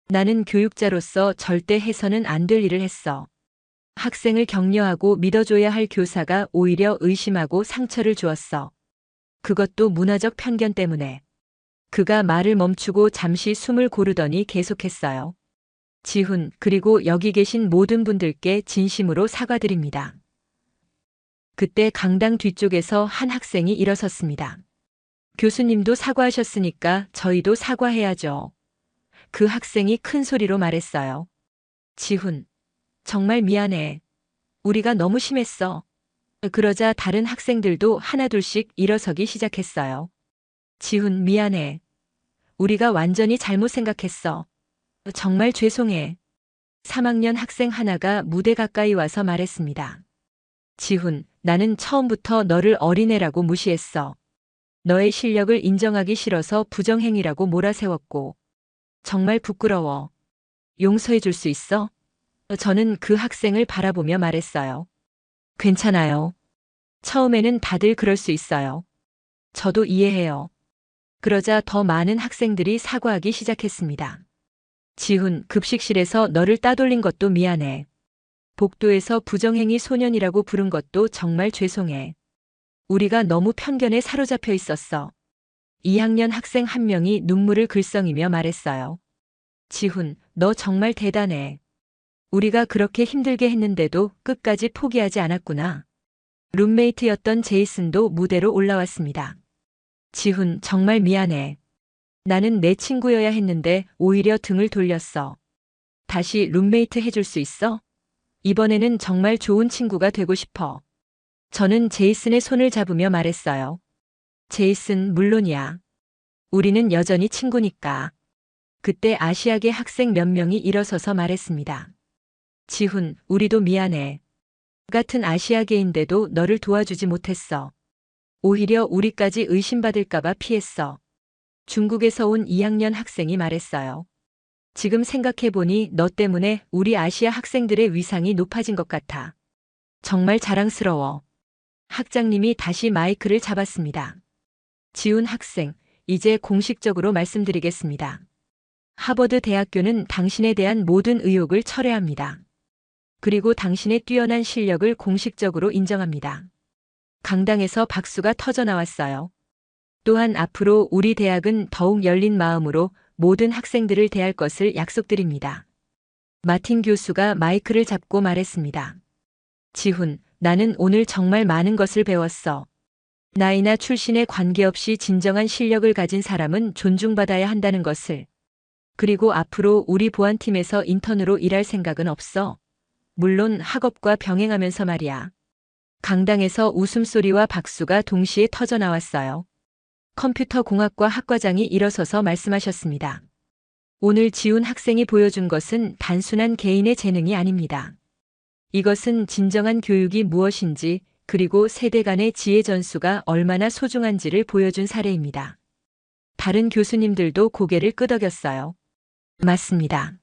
나는 교육자로서 절대 해서는 안 될 일을 했어. 학생을 격려하고 믿어줘야 할 교사가 오히려 의심하고 상처를 주었어. 그것도 문화적 편견 때문에. 그가 말을 멈추고 잠시 숨을 고르더니 계속했어요. 지훈, 그리고 여기 계신 모든 분들께 진심으로 사과드립니다. 그때 강당 뒤쪽에서 한 학생이 일어섰습니다. 교수님도 사과하셨으니까 저희도 사과해야죠. 그 학생이 큰 소리로 말했어요. 지훈, 정말 미안해. 우리가 너무 심했어. 그러자 다른 학생들도 하나둘씩 일어서기 시작했어요. 지훈, 미안해. 우리가 완전히 잘못 생각했어. 정말 죄송해. 3학년 학생 하나가 무대 가까이 와서 말했습니다. 지훈, 나는 처음부터 너를 어린애라고 무시했어. 너의 실력을 인정하기 싫어서 부정행위라고 몰아세웠고. 정말 부끄러워. 용서해 줄 수 있어? 저는 그 학생을 바라보며 말했어요. 괜찮아요. 처음에는 다들 그럴 수 있어요. 저도 이해해요. 그러자 더 많은 학생들이 사과하기 시작했습니다. 지훈, 급식실에서 너를 따돌린 것도 미안해. 복도에서 부정행위 소년이라고 부른 것도 정말 죄송해. 우리가 너무 편견에 사로잡혀 있었어. 2학년 학생 한 명이 눈물을 글썽이며 말했어요. 지훈, 너 정말 대단해. 우리가 그렇게 힘들게 했는데도 끝까지 포기하지 않았구나. 룸메이트였던 제이슨도 무대로 올라왔습니다. 지훈, 정말 미안해. 나는 내 친구여야 했는데 오히려 등을 돌렸어. 다시 룸메이트 해줄 수 있어? 이번에는 정말 좋은 친구가 되고 싶어. 저는 제이슨의 손을 잡으며 말했어요. 제이슨, 물론이야. 우리는 여전히 친구니까. 그때 아시아계 학생 몇 명이 일어서서 말했습니다. 지훈, 우리도 미안해. 같은 아시아계인데도 너를 도와주지 못했어. 오히려 우리까지 의심받을까봐 피했어. 중국에서 온 2학년 학생이 말했어요. 지금 생각해보니 너 때문에 우리 아시아 학생들의 위상이 높아진 것 같아. 정말 자랑스러워. 학장님이 다시 마이크를 잡았습니다. 지훈 학생, 이제 공식적으로 말씀드리겠습니다. 하버드 대학교는 당신에 대한 모든 의혹을 철회합니다. 그리고 당신의 뛰어난 실력을 공식적으로 인정합니다. 강당에서 박수가 터져 나왔어요. 또한 앞으로 우리 대학은 더욱 열린 마음으로 모든 학생들을 대할 것을 약속드립니다. 마틴 교수가 마이크를 잡고 말했습니다. 지훈, 나는 오늘 정말 많은 것을 배웠어. 나이나 출신에 관계없이 진정한 실력을 가진 사람은 존중받아야 한다는 것을. 그리고 앞으로 우리 보안팀에서 인턴으로 일할 생각은 없어. 물론 학업과 병행하면서 말이야. 강당에서 웃음소리와 박수가 동시에 터져 나왔어요. 컴퓨터 공학과 학과장이 일어서서 말씀하셨습니다. 오늘 지훈 학생이 보여준 것은 단순한 개인의 재능이 아닙니다. 이것은 진정한 교육이 무엇인지, 그리고 세대 간의 지혜 전수가 얼마나 소중한지를 보여준 사례입니다. 다른 교수님들도 고개를 끄덕였어요. 맞습니다.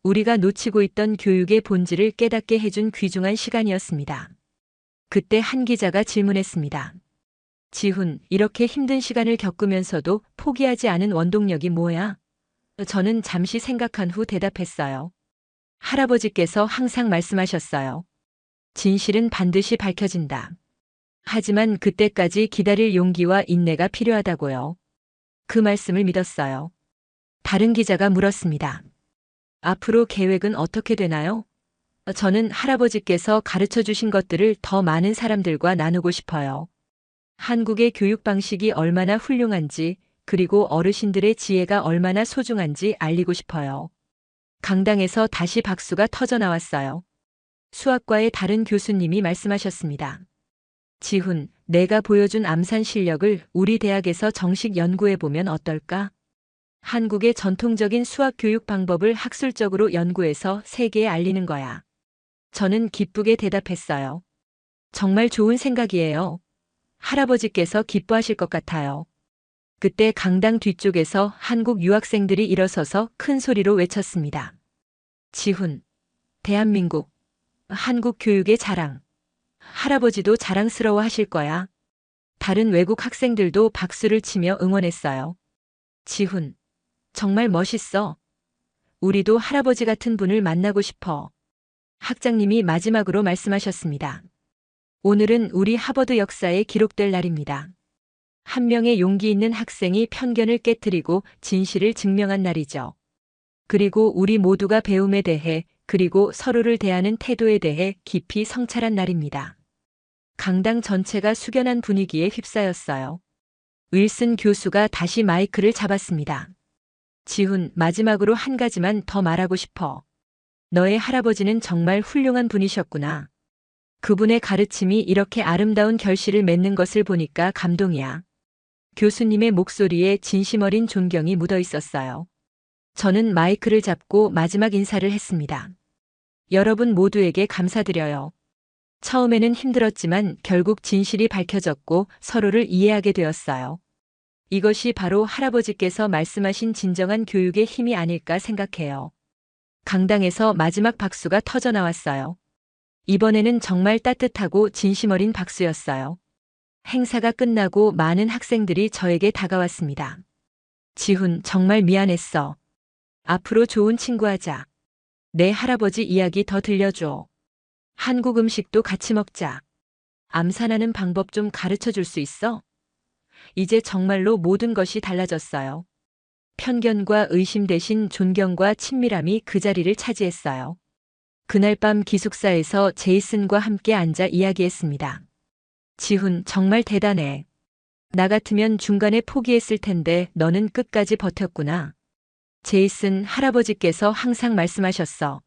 우리가 놓치고 있던 교육의 본질을 깨닫게 해준 귀중한 시간이었습니다. 그때 한 기자가 질문했습니다. 지훈, 이렇게 힘든 시간을 겪으면서도 포기하지 않은 원동력이 뭐야? 저는 잠시 생각한 후 대답했어요. 할아버지께서 항상 말씀하셨어요. 진실은 반드시 밝혀진다. 하지만 그때까지 기다릴 용기와 인내가 필요하다고요. 그 말씀을 믿었어요. 다른 기자가 물었습니다. 앞으로 계획은 어떻게 되나요? 저는 할아버지께서 가르쳐 주신 것들을 더 많은 사람들과 나누고 싶어요. 한국의 교육 방식이 얼마나 훌륭한지, 그리고 어르신들의 지혜가 얼마나 소중한지 알리고 싶어요. 강당에서 다시 박수가 터져 나왔어요. 수학과의 다른 교수님이 말씀하셨습니다. 지훈, 내가 보여준 암산 실력을 우리 대학에서 정식 연구해보면 어떨까? 한국의 전통적인 수학 교육 방법을 학술적으로 연구해서 세계에 알리는 거야. 저는 기쁘게 대답했어요. 정말 좋은 생각이에요. 할아버지께서 기뻐하실 것 같아요. 그때 강당 뒤쪽에서 한국 유학생들이 일어서서 큰 소리로 외쳤습니다. 지훈, 대한민국, 한국 교육의 자랑. 할아버지도 자랑스러워 하실 거야. 다른 외국 학생들도 박수를 치며 응원했어요. 지훈, 정말 멋있어. 우리도 할아버지 같은 분을 만나고 싶어. 학장님이 마지막으로 말씀하셨습니다. 오늘은 우리 하버드 역사에 기록될 날입니다. 한 명의 용기 있는 학생이 편견을 깨트리고 진실을 증명한 날이죠. 그리고 우리 모두가 배움에 대해, 그리고 서로를 대하는 태도에 대해 깊이 성찰한 날입니다. 강당 전체가 숙연한 분위기에 휩싸였어요. 윌슨 교수가 다시 마이크를 잡았습니다. 지훈, 마지막으로 한 가지만 더 말하고 싶어. 너의 할아버지는 정말 훌륭한 분이셨구나. 그분의 가르침이 이렇게 아름다운 결실을 맺는 것을 보니까 감동이야. 교수님의 목소리에 진심 어린 존경이 묻어 있었어요. 저는 마이크를 잡고 마지막 인사를 했습니다. 여러분 모두에게 감사드려요. 처음에는 힘들었지만 결국 진실이 밝혀졌고 서로를 이해하게 되었어요. 이것이 바로 할아버지께서 말씀하신 진정한 교육의 힘이 아닐까 생각해요. 강당에서 마지막 박수가 터져 나왔어요. 이번에는 정말 따뜻하고 진심 어린 박수였어요. 행사가 끝나고 많은 학생들이 저에게 다가왔습니다. 지훈, 정말 미안했어. 앞으로 좋은 친구 하자. 내 할아버지 이야기 더 들려줘. 한국 음식도 같이 먹자. 암산하는 방법 좀 가르쳐 줄 수 있어? 이제 정말로 모든 것이 달라졌어요. 편견과 의심 대신 존경과 친밀함이 그 자리를 차지했어요. 그날 밤 기숙사에서 제이슨과 함께 앉아 이야기했습니다. 지훈, 정말 대단해. 나 같으면 중간에 포기했을 텐데 너는 끝까지 버텼구나. 제이슨, 할아버지께서 항상 말씀하셨어.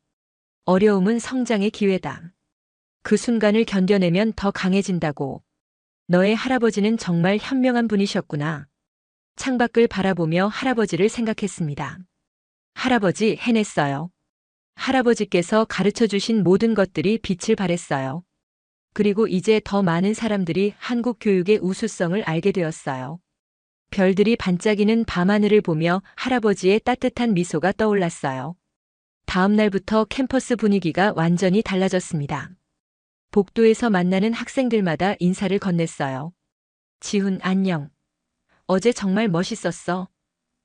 어려움은 성장의 기회다. 그 순간을 견뎌내면 더 강해진다고. 너의 할아버지는 정말 현명한 분이셨구나. 창밖을 바라보며 할아버지를 생각했습니다. 할아버지, 해냈어요. 할아버지께서 가르쳐 주신 모든 것들이 빛을 발했어요. 그리고 이제 더 많은 사람들이 한국 교육의 우수성을 알게 되었어요. 별들이 반짝이는 밤하늘을 보며 할아버지의 따뜻한 미소가 떠올랐어요. 다음 날부터 캠퍼스 분위기가 완전히 달라졌습니다. 복도에서 만나는 학생들마다 인사를 건넸어요. 지훈, 안녕. 어제 정말 멋있었어.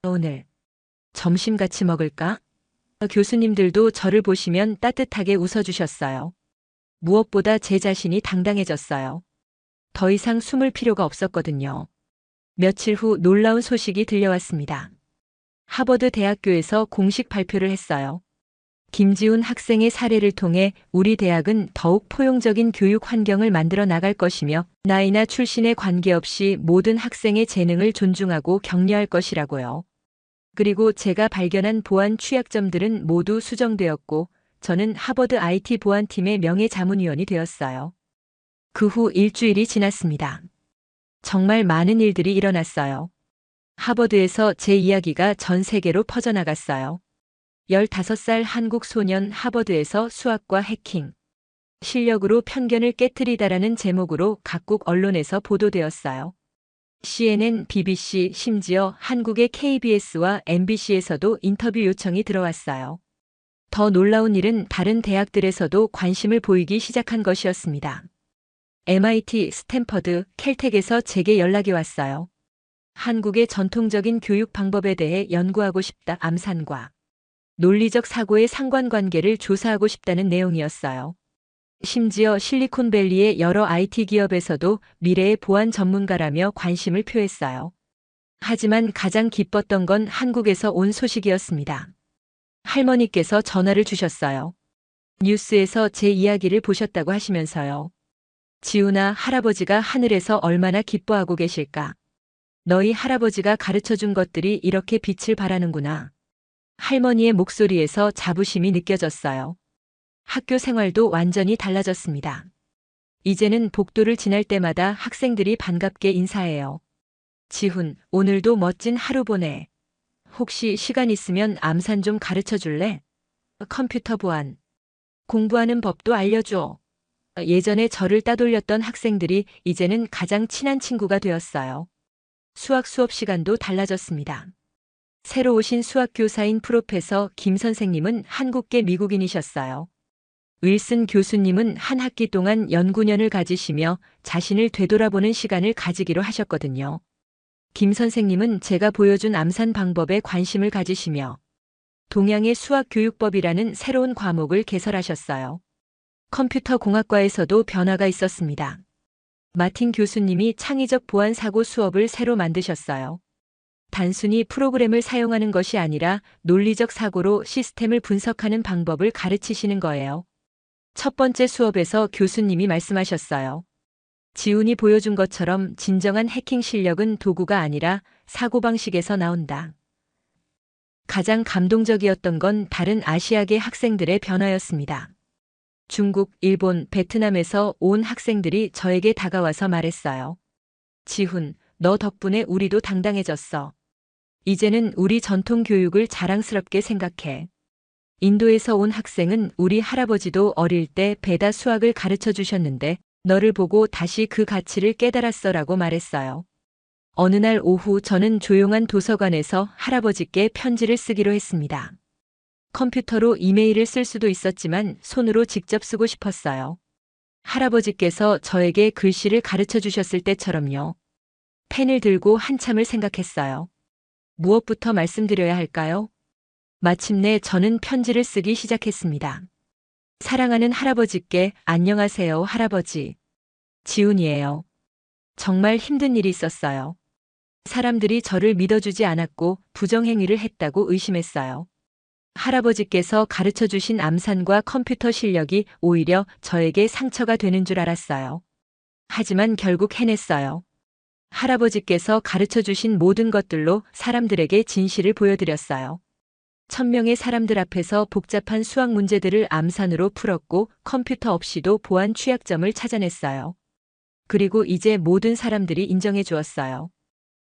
오늘 점심 같이 먹을까? 교수님들도 저를 보시면 따뜻하게 웃어주셨어요. 무엇보다 제 자신이 당당해졌어요. 더 이상 숨을 필요가 없었거든요. 며칠 후 놀라운 소식이 들려왔습니다. 하버드 대학교에서 공식 발표를 했어요. 김지훈 학생의 사례를 통해 우리 대학은 더욱 포용적인 교육 환경을 만들어 나갈 것이며 나이나 출신에 관계없이 모든 학생의 재능을 존중하고 격려할 것이라고요. 그리고 제가 발견한 보안 취약점들은 모두 수정되었고 저는 하버드 IT 보안팀의 명예자문위원이 되었어요. 그 후 일주일이 지났습니다. 정말 많은 일들이 일어났어요. 하버드에서 제 이야기가 전 세계로 퍼져나갔어요. 15살 한국 소년 하버드에서 수학과 해킹. 실력으로 편견을 깨트리다라는 제목으로 각국 언론에서 보도되었어요. CNN, BBC, 심지어 한국의 KBS와 MBC에서도 인터뷰 요청이 들어왔어요. 더 놀라운 일은 다른 대학들에서도 관심을 보이기 시작한 것이었습니다. MIT, 스탠퍼드, 캘텍에서 제게 연락이 왔어요. 한국의 전통적인 교육 방법에 대해 연구하고 싶다. 암산과 논리적 사고의 상관관계를 조사하고 싶다는 내용이었어요. 심지어 실리콘밸리의 여러 IT 기업에서도 미래의 보안 전문가라며 관심을 표했어요. 하지만 가장 기뻤던 건 한국에서 온 소식이었습니다. 할머니께서 전화를 주셨어요. 뉴스에서 제 이야기를 보셨다고 하시면서요. 지훈아, 할아버지가 하늘에서 얼마나 기뻐하고 계실까. 너희 할아버지가 가르쳐준 것들이 이렇게 빛을 발하는구나. 할머니의 목소리에서 자부심이 느껴졌어요. 학교 생활도 완전히 달라졌습니다. 이제는 복도를 지날 때마다 학생들이 반갑게 인사해요. 지훈, 오늘도 멋진 하루 보내. 혹시 시간 있으면 암산 좀 가르쳐 줄래? 컴퓨터 보안. 공부하는 법도 알려줘. 예전에 저를 따돌렸던 학생들이 이제는 가장 친한 친구가 되었어요. 수학 수업 시간도 달라졌습니다. 새로 오신 수학 교사인 프로페서 김 선생님은 한국계 미국인이셨어요. 윌슨 교수님은 한 학기 동안 연구년을 가지시며 자신을 되돌아보는 시간을 가지기로 하셨거든요. 김 선생님은 제가 보여준 암산 방법에 관심을 가지시며 동양의 수학교육법이라는 새로운 과목을 개설하셨어요. 컴퓨터 공학과에서도 변화가 있었습니다. 마틴 교수님이 창의적 보안 사고 수업을 새로 만드셨어요. 단순히 프로그램을 사용하는 것이 아니라 논리적 사고로 시스템을 분석하는 방법을 가르치시는 거예요. 첫 번째 수업에서 교수님이 말씀하셨어요. 지훈이 보여준 것처럼 진정한 해킹 실력은 도구가 아니라 사고방식에서 나온다. 가장 감동적이었던 건 다른 아시아계 학생들의 변화였습니다. 중국, 일본, 베트남에서 온 학생들이 저에게 다가와서 말했어요. 지훈, 너 덕분에 우리도 당당해졌어. 이제는 우리 전통 교육을 자랑스럽게 생각해. 인도에서 온 학생은 우리 할아버지도 어릴 때 베다 수학을 가르쳐 주셨는데 너를 보고 다시 그 가치를 깨달았어라고 말했어요. 어느 날 오후 저는 조용한 도서관에서 할아버지께 편지를 쓰기로 했습니다. 컴퓨터로 이메일을 쓸 수도 있었지만 손으로 직접 쓰고 싶었어요. 할아버지께서 저에게 글씨를 가르쳐 주셨을 때처럼요. 펜을 들고 한참을 생각했어요. 무엇부터 말씀드려야 할까요? 마침내 저는 편지를 쓰기 시작했습니다. 사랑하는 할아버지께 안녕하세요, 할아버지. 지훈이에요. 정말 힘든 일이 있었어요. 사람들이 저를 믿어주지 않았고 부정행위를 했다고 의심했어요. 할아버지께서 가르쳐 주신 암산과 컴퓨터 실력이 오히려 저에게 상처가 되는 줄 알았어요. 하지만 결국 해냈어요. 할아버지께서 가르쳐 주신 모든 것들로 사람들에게 진실을 보여드렸어요. 1000명의 사람들 앞에서 복잡한 수학 문제들을 암산으로 풀었고 컴퓨터 없이도 보안 취약점을 찾아냈어요. 그리고 이제 모든 사람들이 인정해 주었어요.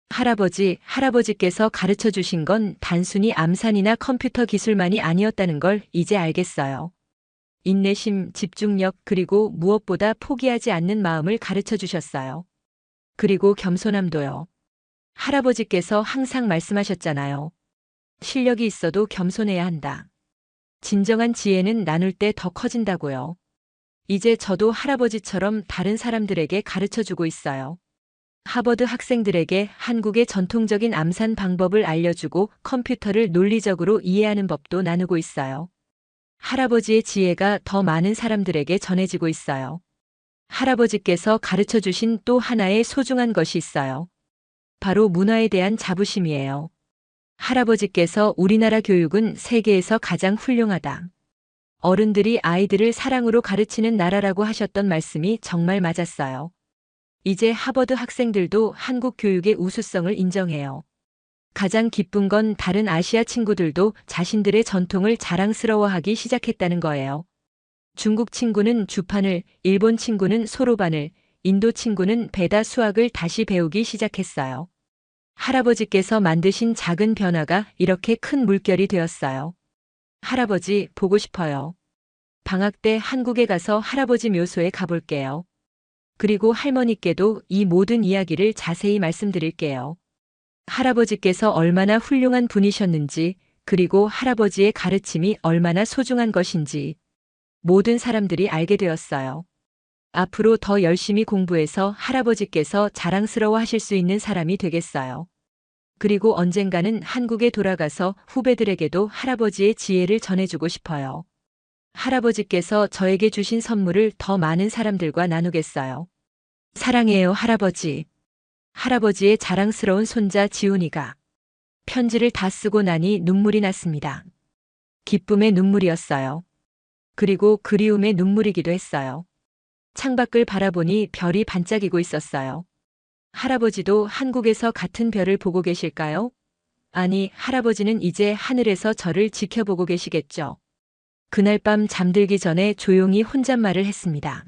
할아버지께서 가르쳐 주신 건 단순히 암산이나 컴퓨터 기술만이 아니었다는 걸 이제 알겠어요. 인내심, 집중력, 그리고 무엇보다 포기하지 않는 마음을 가르쳐 주셨어요. 그리고 겸손함도요. 할아버지께서 항상 말씀하셨잖아요. 실력이 있어도 겸손해야 한다. 진정한 지혜는 나눌 때 더 커진다고요. 이제 저도 할아버지처럼 다른 사람들에게 가르쳐 주고 있어요. 하버드 학생들에게 한국의 전통적인 암산 방법을 알려주고 컴퓨터를 논리적으로 이해하는 법도 나누고 있어요. 할아버지의 지혜가 더 많은 사람들에게 전해지고 있어요. 할아버지께서 가르쳐 주신 또 하나의 소중한 것이 있어요. 바로 문화에 대한 자부심이에요. 할아버지께서 우리나라 교육은 세계에서 가장 훌륭하다. 어른들이 아이들을 사랑으로 가르치는 나라라고 하셨던 말씀이 정말 맞았어요. 이제 하버드 학생들도 한국 교육의 우수성을 인정해요. 가장 기쁜 건 다른 아시아 친구들도 자신들의 전통을 자랑스러워하기 시작했다는 거예요. 중국 친구는 주판을, 일본 친구는 소로반을, 인도 친구는 배다 수학을 다시 배우기 시작했어요. 할아버지께서 만드신 작은 변화가 이렇게 큰 물결이 되었어요. 할아버지, 보고 싶어요. 방학 때 한국에 가서 할아버지 묘소에 가볼게요. 그리고 할머니께도 이 모든 이야기를 자세히 말씀드릴게요. 할아버지께서 얼마나 훌륭한 분이셨는지, 그리고 할아버지의 가르침이 얼마나 소중한 것인지 모든 사람들이 알게 되었어요. 앞으로 더 열심히 공부해서 할아버지께서 자랑스러워 하실 수 있는 사람이 되겠어요. 그리고 언젠가는 한국에 돌아가서 후배들에게도 할아버지의 지혜를 전해주고 싶어요. 할아버지께서 저에게 주신 선물을 더 많은 사람들과 나누겠어요. 사랑해요, 할아버지. 할아버지의 자랑스러운 손자 지훈이가 편지를 다 쓰고 나니 눈물이 났습니다. 기쁨의 눈물이었어요. 그리고 그리움의 눈물이기도 했어요. 창밖을 바라보니 별이 반짝이고 있었어요. 할아버지도 한국에서 같은 별을 보고 계실까요? 아니, 할아버지는 이제 하늘에서 저를 지켜보고 계시겠죠. 그날 밤 잠들기 전에 조용히 혼잣말을 했습니다.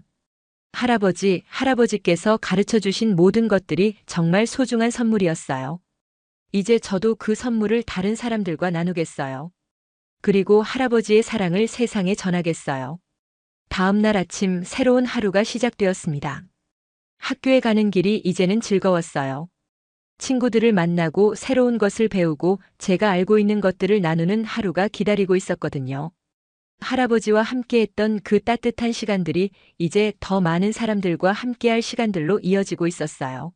할아버지, 할아버지께서 가르쳐 주신 모든 것들이 정말 소중한 선물이었어요. 이제 저도 그 선물을 다른 사람들과 나누겠어요. 그리고 할아버지의 사랑을 세상에 전하겠어요. 다음 날 아침 새로운 하루가 시작되었습니다. 학교에 가는 길이 이제는 즐거웠어요. 친구들을 만나고 새로운 것을 배우고 제가 알고 있는 것들을 나누는 하루가 기다리고 있었거든요. 할아버지와 함께했던 그 따뜻한 시간들이 이제 더 많은 사람들과 함께할 시간들로 이어지고 있었어요.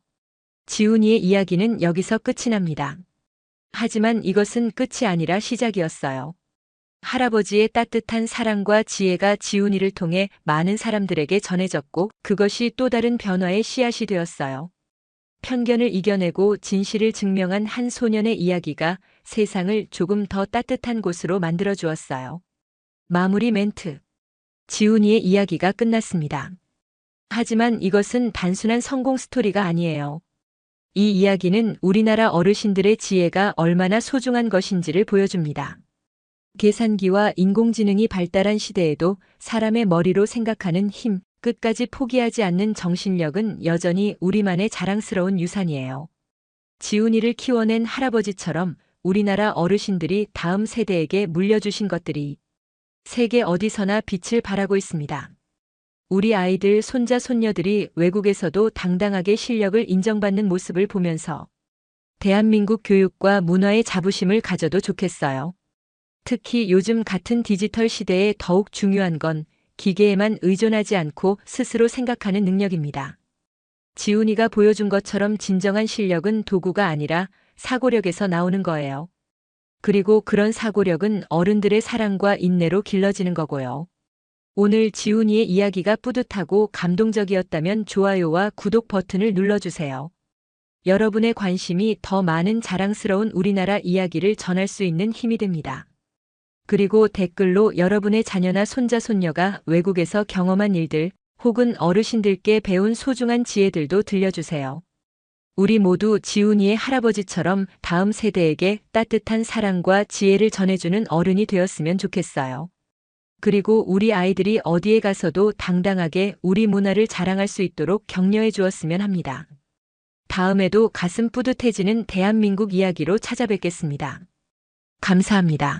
지훈이의 이야기는 여기서 끝이 납니다. 하지만 이것은 끝이 아니라 시작이었어요. 할아버지의 따뜻한 사랑과 지혜가 지훈이를 통해 많은 사람들에게 전해졌고 그것이 또 다른 변화의 씨앗이 되었어요. 편견을 이겨내고 진실을 증명한 한 소년의 이야기가 세상을 조금 더 따뜻한 곳으로 만들어 주었어요. 마무리 멘트. 지훈이의 이야기가 끝났습니다. 하지만 이것은 단순한 성공 스토리가 아니에요. 이 이야기는 우리나라 어르신들의 지혜가 얼마나 소중한 것인지를 보여줍니다. 계산기와 인공지능이 발달한 시대에도 사람의 머리로 생각하는 힘, 끝까지 포기하지 않는 정신력은 여전히 우리만의 자랑스러운 유산이에요. 지훈이를 키워낸 할아버지처럼 우리나라 어르신들이 다음 세대에게 물려주신 것들이 세계 어디서나 빛을 발하고 있습니다. 우리 아이들, 손자, 손녀들이 외국에서도 당당하게 실력을 인정받는 모습을 보면서 대한민국 교육과 문화의 자부심을 가져도 좋겠어요. 특히 요즘 같은 디지털 시대에 더욱 중요한 건 기계에만 의존하지 않고 스스로 생각하는 능력입니다. 지훈이가 보여준 것처럼 진정한 실력은 도구가 아니라 사고력에서 나오는 거예요. 그리고 그런 사고력은 어른들의 사랑과 인내로 길러지는 거고요. 오늘 지훈이의 이야기가 뿌듯하고 감동적이었다면 좋아요와 구독 버튼을 눌러주세요. 여러분의 관심이 더 많은 자랑스러운 우리나라 이야기를 전할 수 있는 힘이 됩니다. 그리고 댓글로 여러분의 자녀나 손자, 손녀가 외국에서 경험한 일들 혹은 어르신들께 배운 소중한 지혜들도 들려주세요. 우리 모두 지훈이의 할아버지처럼 다음 세대에게 따뜻한 사랑과 지혜를 전해주는 어른이 되었으면 좋겠어요. 그리고 우리 아이들이 어디에 가서도 당당하게 우리 문화를 자랑할 수 있도록 격려해 주었으면 합니다. 다음에도 가슴 뿌듯해지는 대한민국 이야기로 찾아뵙겠습니다. 감사합니다.